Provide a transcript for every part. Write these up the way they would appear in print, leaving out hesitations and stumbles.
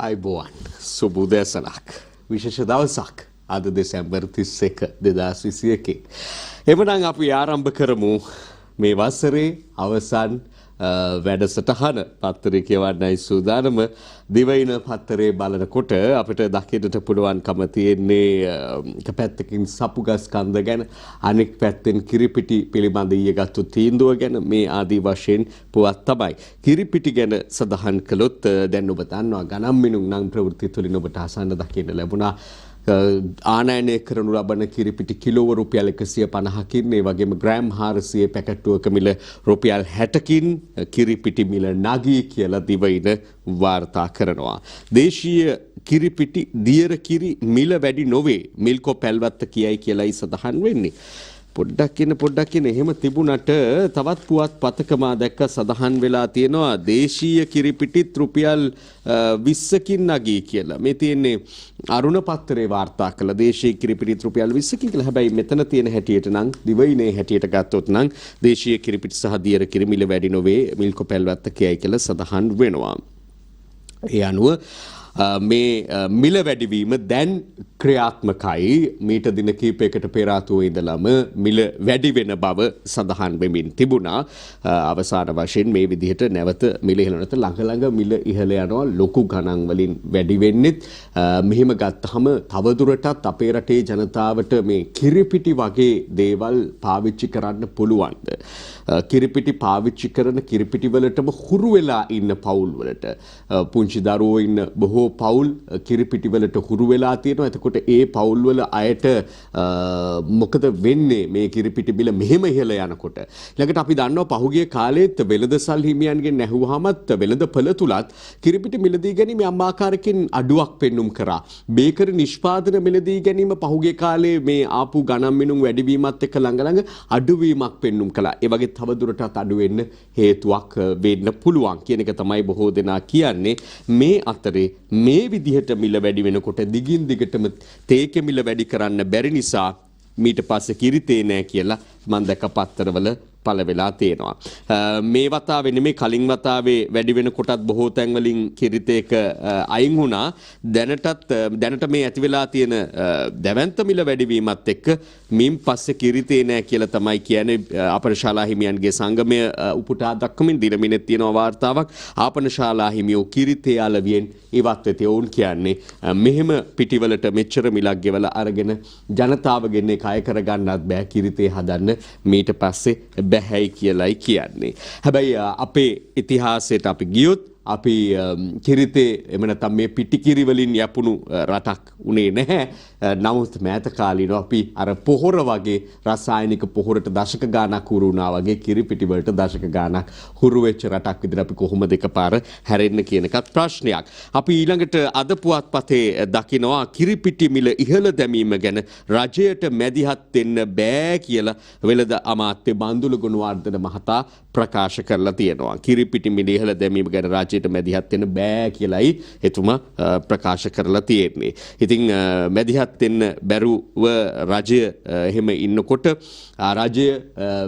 අයිබෝවන් සුබුදෑසනක් විශේෂ දවසක් අද දෙසැම්බර් 31 2021. එමනම් අපි ආරම්භ කරමු මේ වසරේ අවසන් වැඩසටහන. පත්තරේ කියවන්නයි සූදානම. දිවයින පත්තරේ බලනකොට අපිට දකින්නට පුළුවන්කම තියෙන්නේ එක පැත්තකින් සපුගස් කන්ද ගැන, අනෙක් පැත්තෙන් කිරිපිටි පිළිබඳ ඊයේගත්තු තීන්දුව ගැන මේ ආදී වශයෙන් පුවත් තමයි. කිරිපිටි ගැන සඳහන් කළොත් දැන් ඔබ දන්නවා ගණන් මිනුම් නම් ප්‍රවෘත්ති තුලින් ඔබට අසන්න දකින්න ලැබුණා. ආනයනය කරනු ලබන කිරිපිටි කිලෝව රුපියල් 150කින්, ඒ වගේම ග්‍රෑම් 400 පැකට්ටුවක මිල රුපියල් 60කින් කිරිපිටි මිල නගී කියලා දිවයින වාර්තා කරනවා. දේශීය කිරිපිටි දියර කිරි මිල වැඩි නොවේ, මිල්කෝ පැල්වත්ත කියයි කියලායි සඳහන් වෙන්නේ. පොඩ්ඩක් කියන එහෙම තිබුණට තවත් පුවත් පතක මා දැක්ක සඳහන් වෙලා තියෙනවා දේශීය කිරිපිටිත් රුපියල් 20කින් නගී කියලා. මේ තියෙන්නේ අරුණ පත්තරේ වාර්තා කළ දේශීය කිරිපිටිත් රුපියල් 20කින් කියලා. හැබැයි මෙතන තියෙන හැටියට නම් දිවයිනේ හැටියට ගත්තොත් නම් දේශීය කිරිපිටි සහ දියර කිරි මිල වැඩි නොවේ, මිල්කෝ පැල්වත්ත කියයි කියලා සඳහන් වෙනවා. ඒ අනුව මේ මිල වැඩිවීම දැන් ක්‍රියාත්මකයි. මීට දින කිහිපයකට පෙර ආතුව ඉඳලම මිල වැඩි වෙන බව සඳහන් වෙමින් තිබුණා. අවසාන වශයෙන් මේ විදිහට නැවත මිල ඉහළට ළඟ මිල ඉහළ යනවා. ලොකු ගණන් වලින් වැඩි වෙන්නෙත් මෙහෙම ගත්තහම තවදුරටත් අපේ රටේ ජනතාවට මේ කිරිපිටි වගේ දේවල් පාවිච්චි කරන්න පුළුවන්ද? කිරිපිටි පාවිච්චි කරන කිරිපිටි වලටම හුරු වෙලා ඉන්න පවුල් වලට, පුංචි දරුවෝ ඉන්න බොහෝ පවුල් කිරිපිටි වලට හුරු වෙලා තියෙනවා. එතකොට ඒ පවුල් වල අයට මොකද වෙන්නේ මේ කිරිපිටි බිල මෙහෙම ඉහළ යනකොට? ඊළඟට අපි දන්නවා පහුගිය කාලෙත් වෙළඳසල් හිමියන්ගෙන් නැහුවාමත් වෙළඳපළ තුලත් කිරිපිටි මිලදී ගැනීම යම් ආකාරයකින් අඩුවක් පෙන්눔 කරා. බේකරි නිෂ්පාදන මිලදී ගැනීම පහුගිය කාලේ මේ ආපු ගණන් මිනුම් වැඩිවීමත් එක්ක ළඟ අඩුවීමක් පෙන්눔 කළා. ඒ වගේ තවදුරටත් අඩු වෙන්න හේතුවක් වෙන්න පුළුවන් කියන එක තමයි බොහෝ දෙනා කියන්නේ. මේ අතරේ මේ විදිහට මිල වැඩි වෙනකොට දිගින් දිගටම තේක මිල වැඩි කරන්න බැරි නිසා මීට පස්සේ කිරිතේ නෑ කියලා මම දැක පත්තරවල පළ වෙලා තියෙනවා. මේ වතාවේ නෙමෙයි කලින් වතාවේ වැඩි වෙනකොටත් බොහෝ තැන්වලින් කිරිතේක අයින් වුණා. දැනට මේ ඇති වෙලා තියෙන දැවැන්ත මිල වැඩිවීමත් එක්ක මින් පස්සේ කිරිතේ නෑ කියලා තමයි කියන්නේ. ආපන ශාලා හිමියන්ගේ සංගමය උපුටා දක්වමින් දිනමිනෙත් තියෙන වාර්තාවක්. ආපන ශාලා හිමියෝ කිරිතේ අලවියෙන් ඉවත් වෙති. ඔවුන් කියන්නේ මෙහෙම පිටිවලට මෙච්චර මිලක් ගෙවලා අරගෙන ජනතාවගෙන් ඒක අය කරගන්නත් බෑ, කිරිතේ හදන්න මීට පස්සේ බැහැයි කියලායි කියන්නේ. හැබැයි අපේ ඉතිහාසයට අපි ගියොත් අපි කිරිතේ එම නැත්නම් මේ පිටිකිරි වලින් යපුණු රටක් උනේ නැහැ. නමුත් මෑත කාලීනව අපි අර පොහොර වගේ රසායනික පොහොරට දශක ගාණක් හුරු වුණා වගේ කිරිපිටි වලට දශක ගාණක් හුරු වෙච්ච රටක් විදිහට අපි කොහොමද එකපාර හැරෙන්න කියන එකත් ප්‍රශ්නයක්. අපි ඊළඟට අද පුවත්පතේ දකිනවා කිරිපිටි මිල ඉහළ දැමීම ගැන රජයට මැදිහත් වෙන්න බෑ කියලා වෙළඳ අමාත්‍ය බන්දුල ගුණවර්ධන මහතා ප්‍රකාශ කරලා තියෙනවා. කිරිපිටි මිල ඉහළ දැමීම ගැන රජයට මැදිහත් වෙන්න බෑ කියලායි එතුමා ප්‍රකාශ කරලා තියෙන්නේ. ඉතින් මැදිහත් වෙන්න බැරුව රජය එහෙම ඉන්නකොට රජය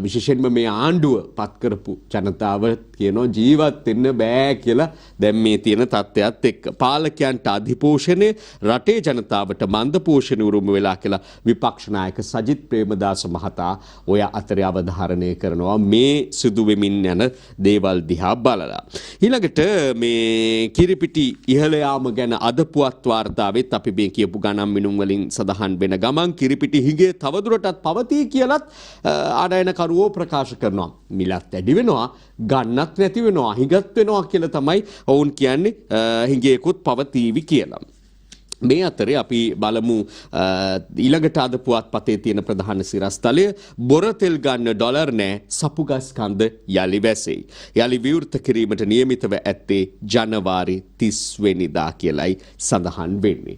විශේෂයෙන්ම මේ ආණ්ඩුව පත් කරපු ජනතාව කියනවා ජීවත් වෙන්න බෑ කියලා දැන් මේ තියෙන තත්ත්වයක් එක්ක. පාලකයන්ට අධිපෝෂණය, රටේ ජනතාවට මන්ද පෝෂණය උරුම වෙලා කියලා විපක්ෂ නායක සජිත් ප්‍රේමදාස මහතා ඔය අතරේ අවධාරණය කරනවා මේ සිදු වෙමින් යන දේවල් දිහා බලලා. ඊළඟට මේ කිරිපිටි ඉහළ යාම ගැන අද පුවත් වාර්තාවෙත් අපි මේ කියපු ගණන් මිනුම් වලින් සඳහන් වෙන ගමන් කිරිපිටි හිඟේ තවදුරටත් පවතී කියලත් ආනයනකරුවෝ ප්‍රකාශ කරනවා. මිලත් වැඩි වෙනවා, ගන්නත් නැති වෙනවා, හිඟත් වෙනවා කියලා තමයි ඔවුන් කියන්නේ. හිඟේකුත් පවතීවි කියලා. මේ අතරේ අපි බලමු ඊළඟට අද පුවත්පතේ තියෙන ප්‍රධාන සිරස්තලය. බොර තෙල් ගන්න ඩොලර් නෑ, සපුගස් කන්ද යලි වැසෙයි. යලි විවෘත කිරීමට නියමිතව ඇත්තේ ජනවාරි 30 වෙනිදා කියලයි සඳහන් වෙන්නේ.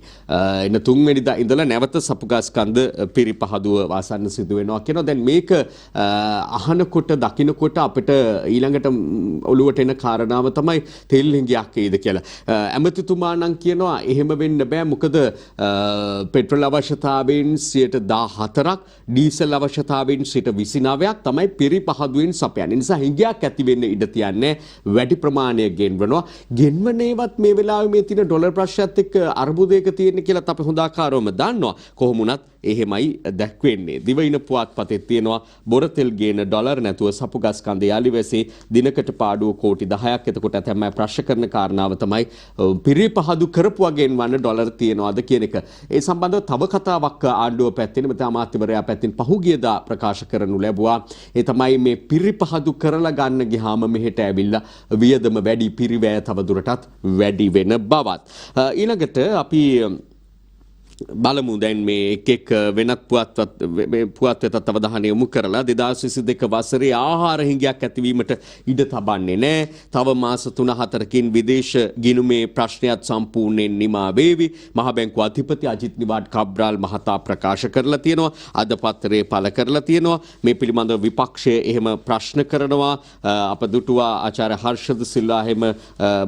එන 3 වෙනිදා ඉඳලා නැවත සපුගස් කන්ද පිරිපහදුව වාසන්න සිදු වෙනවා කියනවා. දැන් මේක අහනකොට දකින්නකොට අපිට ඊළඟට ඔළුවට එන කාරණාව තමයි තෙල් හිඟයක් එයිද කියලා. ඇමතිතුමා නම් කියනවා එහෙම වෙන්න බෑ. මොකද පෙට්‍රල් අවශ්‍යතාවයෙන් 14%ක් ඩීසල් අවශ්‍යතාවයෙන් 29%ක් තමයි පිරිපහදුවෙන් සපයන්නේ. නිසා හිඟයක් ඇති වෙන්න ඉඩ තියන්නේ වැඩි ප්‍රමාණයක් ගෙන්වනවා. ගෙන්වන්නේවත් මේ වෙලාවේ මේ තියෙන ඩොලර් ප්‍රශ්නයත් එක්ක අර්බුදයක තියෙන කියලා අපි හොඳ ආකාරවම දන්නවා. කොහොම වුණත් එහෙමයි දැක්වෙන්නේ. දිවයින පුවත්පතේ තියෙනවා බොරතෙල් ගේන ඩොලර් නැතුව සපුගස් කන්දේ අලිවැසේ දිනකට පාඩුව කෝටි 10ක්. එතකොට තමයි ප්‍රශ්න කරන කාරණාව තමයි පිරිපහදු කරපුවගෙන් වන්න ඩොලර් තියනවාද කියන එක. ඒ සම්බන්ධව තව කතාවක් ආණ්ඩුව පැත්තෙන් මෙතන අමාත්‍යවරයා පැත්තෙන් පහුගියදා ප්‍රකාශ කරනු ලැබුවා. ඒ තමයි මේ පිරිපහදු කරලා ගන්න ගියාම මෙහෙට ඇවිල්ලා වියදම වැඩි පිරිවැය තව දුරටත් වැඩි වෙන බවත්. ඊළඟට අපි බලමු දැන් මේ එක් වෙනත් පුවත්පතත් අවධානය යොමු කරලා 2022 වසරේ ආහාර හිඟයක් ඇතිවීමට ඉඩ තබන්නේ නැහැ. තව මාස 3-4කින් විදේශ ගිණුමේ ප්‍රශ්නයත් සම්පූර්ණයෙන් නිමා වේවි. මහ බැංකුව අධිපති අජිත් නිවාඩ් කබ්‍රාල් මහතා ප්‍රකාශ කරලා තියෙනවා. අද පත්තරේ පළ කරලා තියෙනවා. මේ පිළිබඳව විපක්ෂය එහෙම ප්‍රශ්න කරනවා. අප දුටුවා ආචාර්ය හර්ෂද සිල්වා එහෙම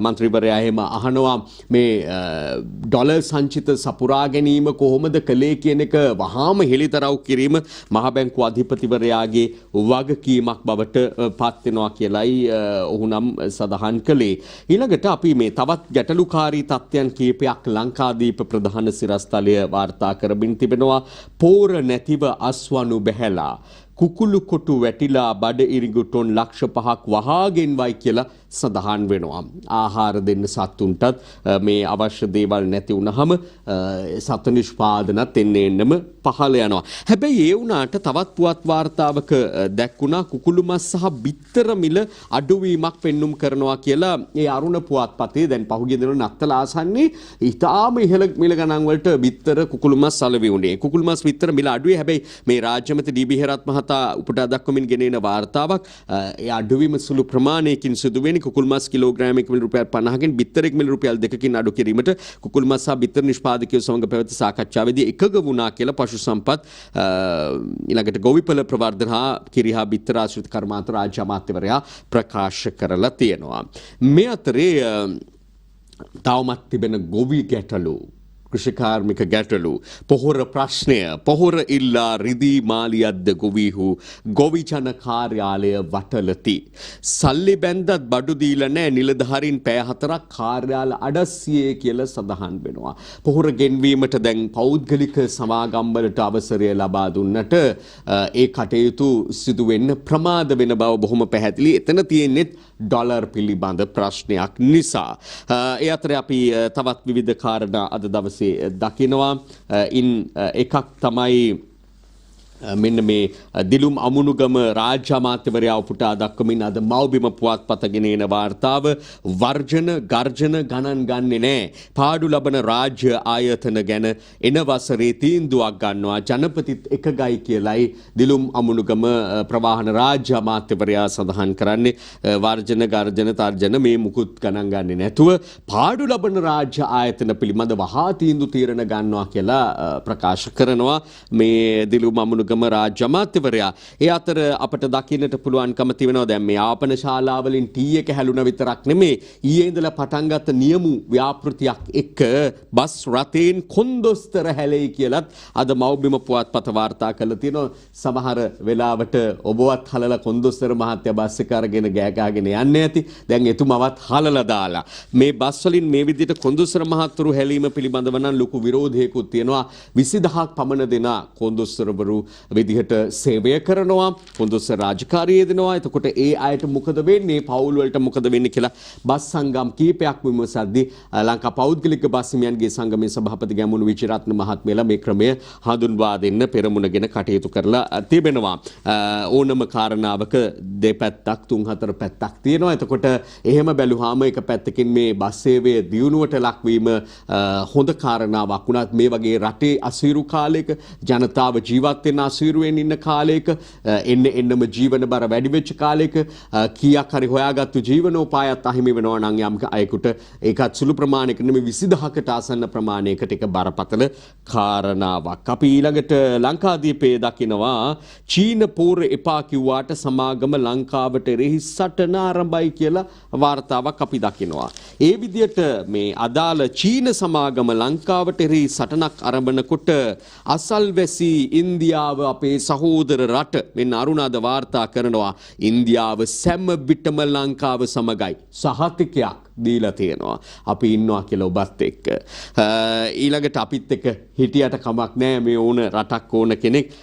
මන්ත්‍රීවරයා එහෙම අහනවා මේ ඩොලර් සංචිත සපුරා ගැනීම කොහොමද කළේ කියන එක වහාම හෙළිතරව් කිරීම මහ බැංකුව අධිපතිවරයාගේ වගකීමක් බවට පත් වෙනවා කියලයි ඔහු නම් සඳහන් කළේ. ඊළඟට අපි මේ තවත් ගැටලුකාරී තත්ත්වයන් කීපයක් ලංකාදීප ප්‍රධාන සිරස්තලය වාර්තා කරමින් තිබෙනවා. පෝර නැතිව අස්වනු බැහැලා කුකුළු කොටු වැටිලා බඩ ඉරිඟු ටොන් ලක්ෂ 5ක් වහාගෙන්වයි කියලා සඳහන් වෙනවා. ආහාර දෙන්න සත්තුන්ටත් මේ අවශ්‍ය දේවල් නැති වුනහම සත්ත්ව නිෂ්පාදනත් එන්නම පහළ යනවා. හැබැයි ඒ වුණාට තවත් පුවත් වාර්තාවක දැක්ුණා කුකුළු මස් සහ බිත්තර මිල අඩුවීමක් පෙන්눔 කරනවා කියලා ඒ අරුණ පුවත්පතේ දැන් පහුගිය දින නත්තල ආසන්නේ ඉතාම ඉහළ මිල ගණන් වලට බිත්තර කුකුළු මස් සලවි උනේ. කුකුළු මස් බිත්තර මිල අඩුවේ හැබැයි මේ රාජ්‍යමති ඩී.බී. හෙරත් මහතා උපුටා දක්වමින් ගෙනෙන වාර්තාවක් ඒ අඩුවීම සුළු ප්‍රමාණයකින් සිදු වෙන්නේ. කුකුළු මස් කිලෝග්‍රෑමයක මිල රුපියල් 50කින් බිත්තරයක මිල රුපියල් 2කින් අඩු කිරීමට කුකුළු මස් සහ බිත්තර නිෂ්පාදකයෝ සමග පැවති සාකච්ඡාවේදී එකග වුණා කියලා පශු සම්පත් ඊළඟට ගොවිපළ ප්‍රවර්ධන හා කිරි හා බිත්තර ආශ්‍රිත කර්මාන්ත රාජ්‍ය අමාත්‍යවරයා ප්‍රකාශ කරලා තියෙනවා. මේ අතරේ තවමත් තිබෙන ගොවි ගැටලු කෘෂිකාර්මික ගැටලු පොහොර ප්‍රශ්නය පොහොර ඉල්ලා රිදී මාලියද්ද ගොවීහු ගොවි ජන කාර්යාලය වටලති. සල්ලි බැන්දත් බඩු දීලා නැහැ නිලධාරීන් පැය 4ක් කාර්යාල අඩස්සියේ කියලා සඳහන් වෙනවා. පොහොර ගෙන්වීමට දැන් පෞද්ගලික සමාගම් වලට අවසරය ලබා දුන්නට ඒ කටයුතු සිදු වෙන්න ප්‍රමාද වෙන බව බොහොම පැහැදිලි. එතන තියෙන්නේ ඩොලර් පිළිබඳ ප්‍රශ්නයක් නිසා. ඒ අතරේ අපි තවත් විවිධ කාරණා අද දවසේ දකිනවා. ඉන් එකක් තමයි මෙන්න මේ දිලුම් අමුණුගම රාජ්‍ය අමාත්‍යවරයා උපුටා දක්වමින් අද මව්බිම පුවත්පතගෙන එන වාර්තාව වර්ජන ගර්ජන ගණන් ගන්නේ නැහැ. පාඩු ලබන රාජ්‍ය ආයතන ගැන එන වසරේ තීන්දුවක් ගන්නවා ජනපතිත් එකගයි කියලයි දිලුම් අමුණුගම ප්‍රවාහන රාජ්‍ය අමාත්‍යවරයා සඳහන් කරන්නේ. වර්ජන ගර්ජන තර්ජන මේ මුකුත් ගණන් ගන්නේ නැතුව පාඩු ලබන රාජ්‍ය ආයතන පිළිබඳ වහා තීන්දුව තීරණ ගන්නවා කියලා ප්‍රකාශ කරනවා මේ දිලුම් අමුණුගම රාජ්‍ය අමාත්‍යවරයා. ඒ අතර අපට දකින්නට පුළුවන්කම තිබෙනවා දැන් මේ ආපන ශාලාවලින් ටී එක හැලුණ විතරක් නෙමේ ඊයේ ඉඳලා පටන් ගත්ත නියමු ව්‍යාපෘතියක් එක්ක බස් රථයෙන් කොන්දොස්තර හැලෙයි කියලත් අද මව්බිම පුවත්පත වාර්තා කරලා තියෙනවා. සමහර වෙලාවට ඔබවත් හලලා කොන්දොස්තර මහත්තයා බස් එක අරගෙන ගෑ ගහගෙන යන්නේ ඇති. දැන් එතුමවත් හලලා දාලා මේ බස් වලින් මේ විදිහට කොන්දොස්තර මහත්තුරු හැලීම පිළිබඳව නම් ලොකු විරෝධයකුත් තියෙනවා. 20000ක් පමණ දෙන කොන්දොස්තරවරු විදිහට සේවය කරනවා කොන්දොස්තර රාජකාරිය දෙනවා. එතකොට ඒ අයට මොකද වෙන්නේ පවුල් වලට මොකද වෙන්නේ කියලා බස් සංගම් කීපයක් විමසද්දී ලංකා පෞද්ගලික බස් හිමියන්ගේ සංගමේ සභාපති ගැමුණු විජේරත්න මහත්මයලා මේ ක්‍රමය හඳුන්වා දෙන්න පෙරමුණගෙන කටයුතු කරලා තිබෙනවා. ඕනම කාරණාවක දෙපැත්තක් 3-4 පැත්තක් තියෙනවා. එතකොට එහෙම බැලුවාම එක පැත්තකින් මේ බස් සේවය දියුණුවට ලක්වීම හොඳ කාරණාවක් වුණත් මේ වගේ රටේ අසීරු කාලයක ජනතාව ජීවත් වෙන අසීරුවෙන් ඉන්න කාලයක එන්නම ජීවන බර වැඩි වෙච්ච කාලයක කීයක් හරි හොයාගත්තු ජීවනෝපායත් අහිමි වෙනවා නම් යම් අයෙකුට ඒකත් සුළු ප්‍රමාණයකට නෙමෙයි 20000කට ආසන්න ප්‍රමාණයකට එක බරපතල කාරණාවක්. අපි ඊළඟට ලංකාදීපයේ දකිනවා චීන පෝර එපා කිව්වාට සමාගම ලංකාවට එරෙහි සටන ආරම්භයි කියලා වාර්තාවක් අපි දකිනවා. ඒ විදිහට මේ අදාළ චීන සමාගම ලංකාවට එරෙහි සටනක් ආරම්භනකොට අසල්වැසි ඉන්දියාව අපේ සහෝදර රට මෙන්න අරුණාද වාර්තා කරනවා ඉන්දියාව සෑම විටම ලංකාව සමගයි සහතිකයක් දීලා තියෙනවා. අපි ඉන්නවා කියලා ඔබත් එක්ක. ඊළඟට අපිත් එක්ක හිටියට කමක් නැහැ මේ ඕන රටක් ඕන කෙනෙක්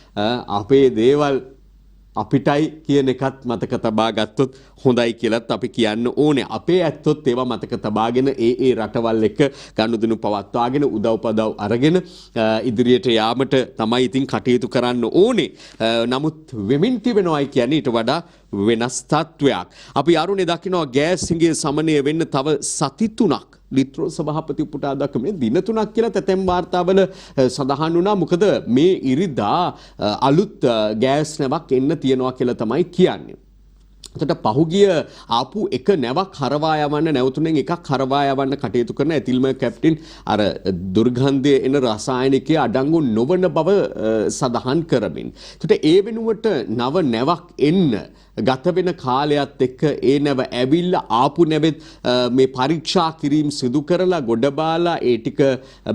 අපේ දේවල් අපිටයි කියන එකත් මතක තබා ගත්තොත් හොඳයි කියලාත් අපි කියන්න ඕනේ. අපේ ඇත්තොත් ඒවා මතක තබාගෙන ඒ රටවල් එක්ක ගනුදෙනු පවත්වාගෙන උදව්පදව් අරගෙන ඉදිරියට යාමට තමයි ඉතින් කටයුතු කරන්න ඕනේ. නමුත් වෙමින් තිබෙනවයි කියන්නේ ඊට වඩා වෙනස් තත්වයක්. අපි අරුණේ දකිනවා ගෑස් හිඟේ සමනය වෙන්න තව සති 3ක් ලිත්‍රෝ සභාපති උපුටා දක්වන්නේ දින 3ක් කියලා තැතැම් වාර්තාවල සඳහන් වුණා. මොකද මේ ඉරිදා අලුත් ගෑස් නැවක් එන්න තියනවා කියලා තමයි කියන්නේ. එතකොට පහුගිය ආපු එක නැවක් හරවා යවන්න නැවතුනෙන් එකක් හරවා යවන්න කටයුතු කරන ඇතිල්ම කැප්ටන් අර දුර්ගන්ධය එන රසායනිකයේ අඩංගු නොවන බව සඳහන් කරමින්. එතකොට ඒ වෙනුවට නව නැවක් එන්න ගත වෙන කාලයත් එක්ක ඒ නැව ඇවිල්ලා ආපු නැවෙත් මේ පරීක්ෂා කිරීම සිදු කරලා ගොඩබාලා ඒ ටික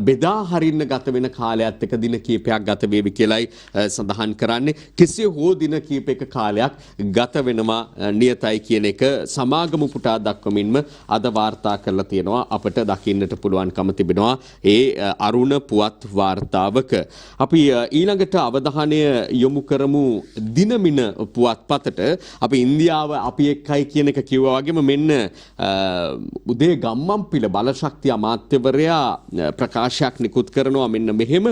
බෙදා හරින්න ගත වෙන කාලයත් එක්ක දින කීපයක් ගත වේවි කියලායි සඳහන් කරන්නේ. කෙසේ හෝ දින කීපයක කාලයක් ගත වෙනවා නියතයි කියන එක සමාගම පුටා දක්වමින්ම අද වාර්තා කරලා තියෙනවා. අපට දකින්නට පුළුවන්කම තිබෙනවා ඒ අරුණ පුවත් වාර්තාවක. අපි ඊළඟට අවධානය යොමු කරමු දිනමින පුවත්පතට. අපි ඉන්දියාව අපි එක්කයි කියන එක කිව්වා වගේම මෙන්න උදේ ගම්මන්පිල බලශක්ති අමාත්‍යවරයා ප්‍රකාශයක් නිකුත් කරනවා මෙන්න මෙහෙම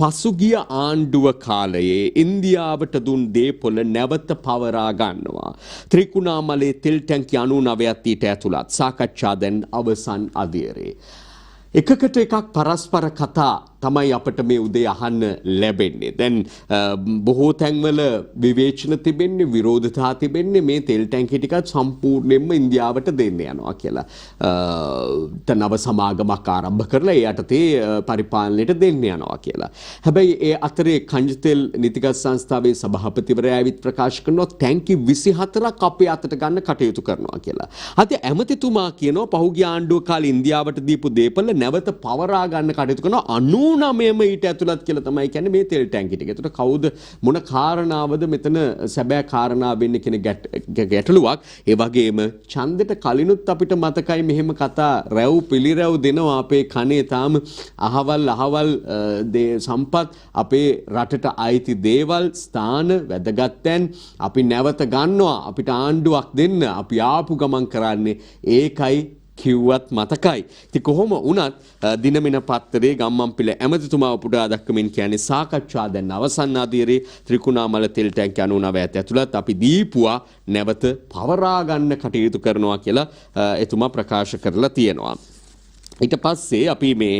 පසුගිය ආණ්ඩුව කාලයේ ඉන්දියාවට දුන් දේපොළ නැවත පවරා ගන්නවා. ත්‍රිකුණාමලේ තෙල් ටැංකි 99ක් ඊට ඇතුළත් සාකච්ඡා දැන් අවසන් අදියරේ. එකකට එකක් පරස්පර කතා තමයි අපට මේ උදේ අහන්න ලැබෙන්නේ. දැන් බොහෝ තැන්වල විවේචන තිබෙන්නේ විරෝධතා තිබෙන්නේ මේ තෙල් ටැංකි ටිකත් සම්පූර්ණයෙන්ම ඉන්දියාවට දෙන්න යනවා කියලා. නව සමාගමක් ආරම්භ කරලා ඒ යටතේ පරිපාලනයට දෙන්න යනවා කියලා. හැබැයි ඒ අතරේ කංජතෙල් නිතිගත් සංස්ථාවේ සභාපතිවරයා ඇවිත් ප්‍රකාශ කරනවා ටැංකි 24ක් අපේ අතට ගන්න කටයුතු කරනවා කියලා. අද ඇමතිතුමා කියනවා පහුගිය ආණ්ඩුව කාලේ ඉන්දියාවට දීපු දේපළ නැවත පවරා ගන්න කටයුතු කරනවා 99ම ඊට ඇතුළත් කියලා තමයි කියන්නේ මේ තෙල් ටැංකි ටික. ඒකට කවුද මොන කාරණාවද මෙතන සැබෑ කාරණාව වෙන්නේ කියන ගැටලුවක්. ඒ වගේම ඡන්දෙට කලිනුත් අපිට මතකයි මෙහෙම කතා රැව් පිළිරැව් දෙනවා අපේ කනේ තාම අහවල් සම්පත් අපේ රටට අයිති දේවල් ස්ථාන වැදගත්යන් අපි නැවත ගන්නවා අපිට ආණ්ඩුවක් දෙන්න අපි ආපු ගමන් කරන්නේ ඒකයි කිව්වත් මතකයි. ඉතින් කොහොම වුණත් දිනමින පත්තරේ ගම්මන්පිල ඇමතිතුමා උපුටා දක්වමින් කියන්නේ සාකච්ඡා දැන් අවසන් අදියරේ ත්‍රිකුණාමල තෙල් ටැංකි 99 ඇතුළත් අපි දීපුවා නැවත පවරා ගන්න කටයුතු කරනවා කියලා එතුමා ප්‍රකාශ කරලා තියෙනවා. ඊට පස්සේ අපි මේ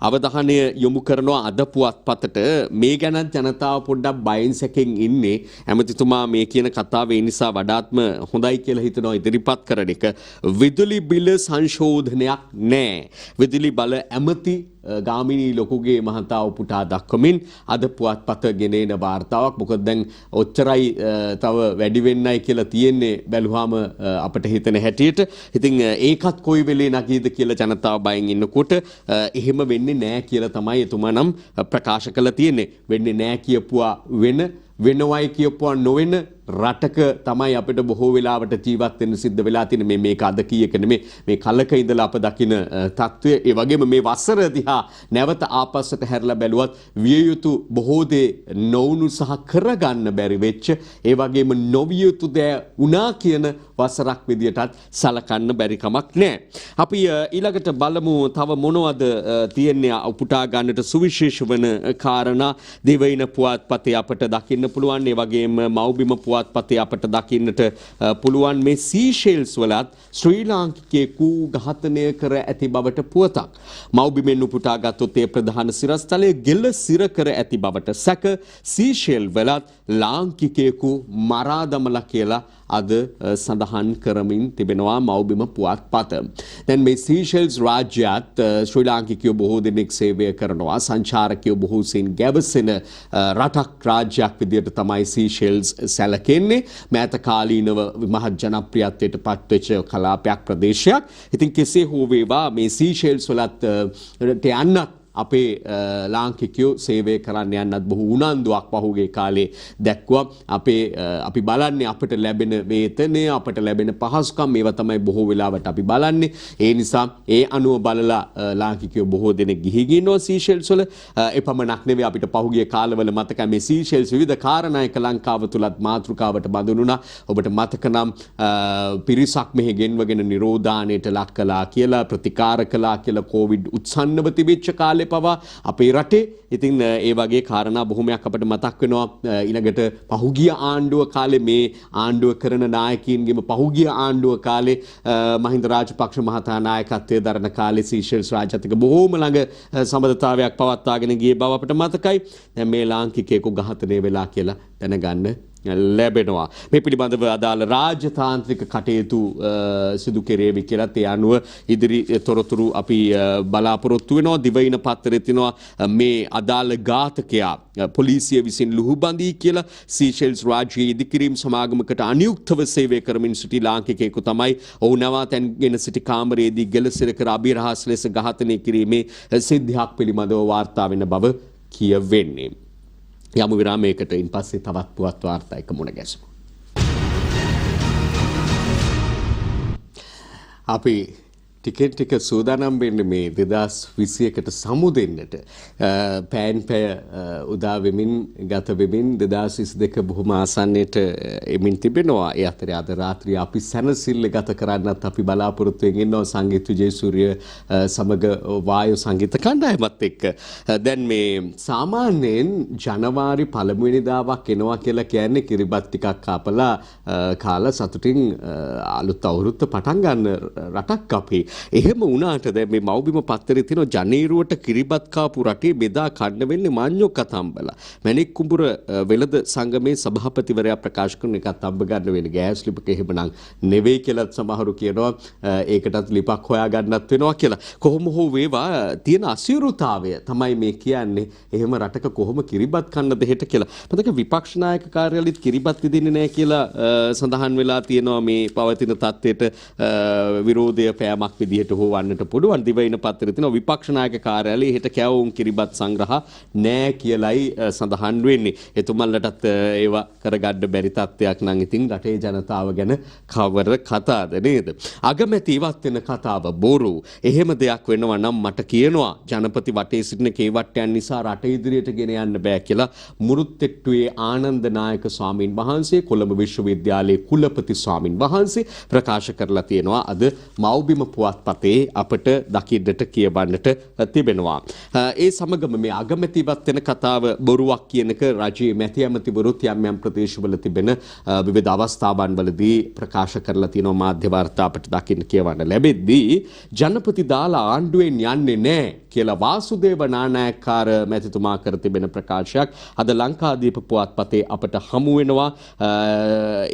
අවධානය යොමු කරනවා අද පුවත්පතට මේ ගැන ජනතාව පොඩ්ඩක් බයෙන් සැකෙන් ඉන්නේ. ඇමතිතුමා මේ කියන කතාව ඒ නිසා වඩාත්ම හොඳයි කියලා හිතනවා ඉදිරිපත් කරන එක. විදුලි බිල සංශෝධනයක් නැහැ. විදුලි බල ඇමති ගාමිණී ලොකුගේ මහතා උපුටා දක්වමින් අද පුවත්පත ගෙනෙන වාර්තාවක්. මොකද දැන් ඔච්චරයි තව වැඩි වෙන්නයි කියලා තියෙන්නේ බැලුවාම අපිට හිතෙන හැටියට. ඉතින් ඒකත් කොයි වෙලේ නැගීද කියලා ජනතාව බයෙන් ඉන්නකොට එහෙම වෙන්නේ නැහැ කියලා තමයි එතුමා නම් ප්‍රකාශ කළා තියෙන්නේ. වෙන්නේ නැහැ කියපුවා වෙනවයි කියපුවා නොවෙන රටක තමයි අපිට බොහෝ වෙලාවට ජීවත් වෙන්න සිද්ධ වෙලා තියෙන මේක අද කීයක නෙමෙයි මේ කලක ඉඳලා අප දකින තත්ත්වය. ඒ වගේම මේ වසර දිහා නැවත ආපස්සට හැරලා බැලුවත් විය යුතු බොහෝ දේ නොවුණු සහ කරගන්න බැරි වෙච්ච ඒ වගේම නොවිය යුතු දේ වුණා කියන වසරක් විදියටත් සලකන්න බැරි කමක් නැහැ. අපි ඊළඟට බලමු තව මොනවද තියෙන්නේ උපුටා ගන්නට සුවිශේෂ වන කාරණා දිවයින පුවත්පතේ අපට දකින්න පුළුවන්. ඒ වගේම මව්බිම පුවත් පුවත්පතේ අපට දකින්නට පුළුවන් මේ සීෂෙල්ස් වලත් ශ්‍රී ලාංකිකයෙකු ඝාතනය කර ඇති බවට පුවතක්. මව්බිමෙන් උපුටා ගත්තොත් ඒ ප්‍රධාන සිරස්තලය ගෙල්ල සිර කර ඇති බවට සැක සීෂෙල් වලත් ලාංකිකයෙකු මරා දමලා කියලා අද සඳහන් කරමින් තිබෙනවා මව්බිම පුවත්පත. දැන් මේ සීෂෙල්ස් රාජ්‍යයත් ශ්‍රී ලාංකිකයෝ බොහෝ දෙනෙක් සේවය කරනවා. සංචාරකයෝ බොහෝ සෙයින් ගැවසෙන රටක් රාජ්‍යයක් විදිහට තමයි සීෂෙල්ස් සැලකෙන්නේ. මෑත කාලීනව මහත් ජනප්‍රියත්වයට පත්වෙච්ච කලාපයක් ප්‍රදේශයක්. ඉතින් කෙසේ හෝ වේවා මේ සීෂෙල්ස් වලත් යන්නත් අපේ ලාංකිකයෝ සේවය කරන්න යන්නත් බොහෝ උනන්දුවක් පහුගිය කාලේ දැක්වුවා. අපි බලන්නේ අපට ලැබෙන වේතනය, අපට ලැබෙන පහසුකම් මේවා තමයි බොහෝ වෙලාවට අපි බලන්නේ. ඒ නිසා ඒ අනුව බලලා ලාංකිකයෝ බොහෝ දෙනෙක් ගිහින් ඉන්නවා සීෂෙල්ස් වල. එපමණක් නෙවෙයි අපිට පහුගිය කාලවල මතකයි මේ සීෂෙල්ස් විවිධ කාරණායක ලංකාව තුලත් මාතෘකාවට බඳුනුණා. ඔබට මතක නම් පිරිසක් මෙහි ගෙන්වගෙන නිරෝධානයට ලක් කළා කියලා, ප්‍රතිකාර කළා කියලා කොවිඩ් උත්සන්නව තිබිච්ච කාලේ පවා අපේ රටේ. ඉතින් ඒ වගේ කාරණා බොහොමයක් අපිට මතක් වෙනවා. ඊළඟට පහුගිය ආණ්ඩුව කාලේ මේ ආණ්ඩුව කරන නායකයින්ගේම පහුගිය ආණ්ඩුව කාලේ මහින්ද රාජපක්ෂ මහතා නායකත්වයේ දරන කාලේ සීෂෙල්ස් රාජ්‍යත් එක්ක බොහෝම ළඟ සම්බන්ධතාවයක් පවත්වාගෙන ගියේ බව අපිට මතකයි. දැන් මේ ලාංකිකයෙකු ඝාතනය වෙලා කියලා දැනගන්න ලැබෙනවා. මේ පිළිබඳව අදාළ රාජතාන්ත්‍රික කටයුතු සිදු කෙරේවි කියලා ඒ අනුව ඉදිරි තොරතුරු අපි බලාපොරොත්තු වෙනවා. දිවයින පත්තරේ තිනවා මේ අදාළ ඝාතකයා පොලිසිය විසින් ලුහුබඳී කියලා. සීෂෙල්ස් රාජ්‍යයේ ඉදිකිරීම් සමාගමකට අනියුක්තව සේවය කරමින් සිටි ලාංකිකයෙකු තමයි ඔහු නවාතැන්ගෙන සිටි කාමරයේදී ගෙලසිර කර අභිරහස් ලෙස ඝාතනය කිරීමේ සිද්ධියක් පිළිබඳව වාර්තා වෙන බව කියවෙන්නේ. යමු විරාමයකට. ඉන් පස්සේ තවත් පුවත් වාර්තා එක මුණ ගැසමු. අපි ටික සූදානම් වෙන්නේ මේ 2021ට සමු දෙන්නට. පෑන් පැය උදා වෙමින් ගත වෙමින් 2022 බොහොම ආසන්නයට එමින් තිබෙනවා. ඒ අතරේ අද රාත්‍රිය අපි සැනසෙල්ල ගත කරන්නත් අපි බලාපොරොත්තු වෙමින් ඉන්නවා සංගීත විජේසූරිය සමග වායු සංගීත කණ්ඩායමත් එක්ක. දැන් මේ සාමාන්‍යයෙන් ජනවාරි 1 වෙනිදාවක් එනවා කියලා කියන්නේ කිරිබත් ටිකක් කාපලා කාලා සතුටින් අලුත් අවුරුද්ද පටන් ගන්න රටක් අපි. එහෙම වුණාට දැන් මේ මව්බිම පත්තරේ තියෙන ජනේරුවට කිරිබත් කාපු රටේ බෙදා කන්න වෙන්නේ මාඤ්ඤොක් අතම්බලා. මැණික් කුඹුර වෙළඳ සංගමේ සභාපතිවරයා ප්‍රකාශ කරන එකත් අම්බ ගන්න වෙන ගෑස් ලිපක එහෙමනම් නෙවෙයි කියලා සමහරු කියනවා. ඒකටත් ලිපක් හොයා ගන්නත් වෙනවා කියලා. කොහොම හෝ වේවා තියෙන අසිරුතාවය තමයි මේ කියන්නේ. එහෙම රටක කොහොම කිරිබත් කන්නද හෙට කියලා. මතක විපක්ෂ නායක කාර්යාලෙත් කිරිබත් විදින්නේ නැහැ කියලා සඳහන් වෙලා තියෙනවා. මේ පවතින තත්ත්වයට විරෝධය පෑමක් විදිහට හොවන්නට පුළුවන්. දිවයින පත්තරේ තියෙන විපක්ෂ නායක කාර්යාලයේ හෙට කැවුම් කිරිබත් සංග්‍රහ නෑ කියලයි සඳහන් වෙන්නේ. එතුමන්ලටත් ඒවා කරගන්න බැරි තත්ත්වයක් නම් ඉතින් රටේ ජනතාව ගැන කවර කතාවද නේද? අගමැති ඉවත් වෙන කතාව බොරු. එහෙම දෙයක් වෙනවා නම් මට කියනවා ජනපති වටේ සිටින කේවට්ටයන් නිසා රට ඉදිරියට ගෙන යන්න බෑ කියලා මුරුත්තෙට්ටුවේ ආනන්ද නායක ස්වාමින් වහන්සේ කොළඹ විශ්වවිද්‍යාලයේ කුලපති ස්වාමින් වහන්සේ ප්‍රකාශ කරලා තියෙනවා. අද මව්බිම පුවත්පතේ අපට දකින්නට කියවන්නට තිබෙනවා. ඒ සමගම මේ අගමැති ඉවත් වෙන කතාව බොරුවක් කියන එක රජයේ මැති ඇමතිවරුත් යම් ප්‍රදේශවල තිබෙන විවිධ අවස්ථාවන් වලදී ප්‍රකාශ කරලා තියෙනවා. මාධ්‍ය වාර්තා අපට දකින්න කියවන්න ලැබෙද්දී ජනපති දාලා ආණ්ඩුවෙන් යන්නේ නැහැ කියලා වාසුදේව නානායක්කාර මැතිතුමා කර තිබෙන ප්‍රකාශයක් අද ලංකාදීප පුවත්පතේ අපට හමු වෙනවා.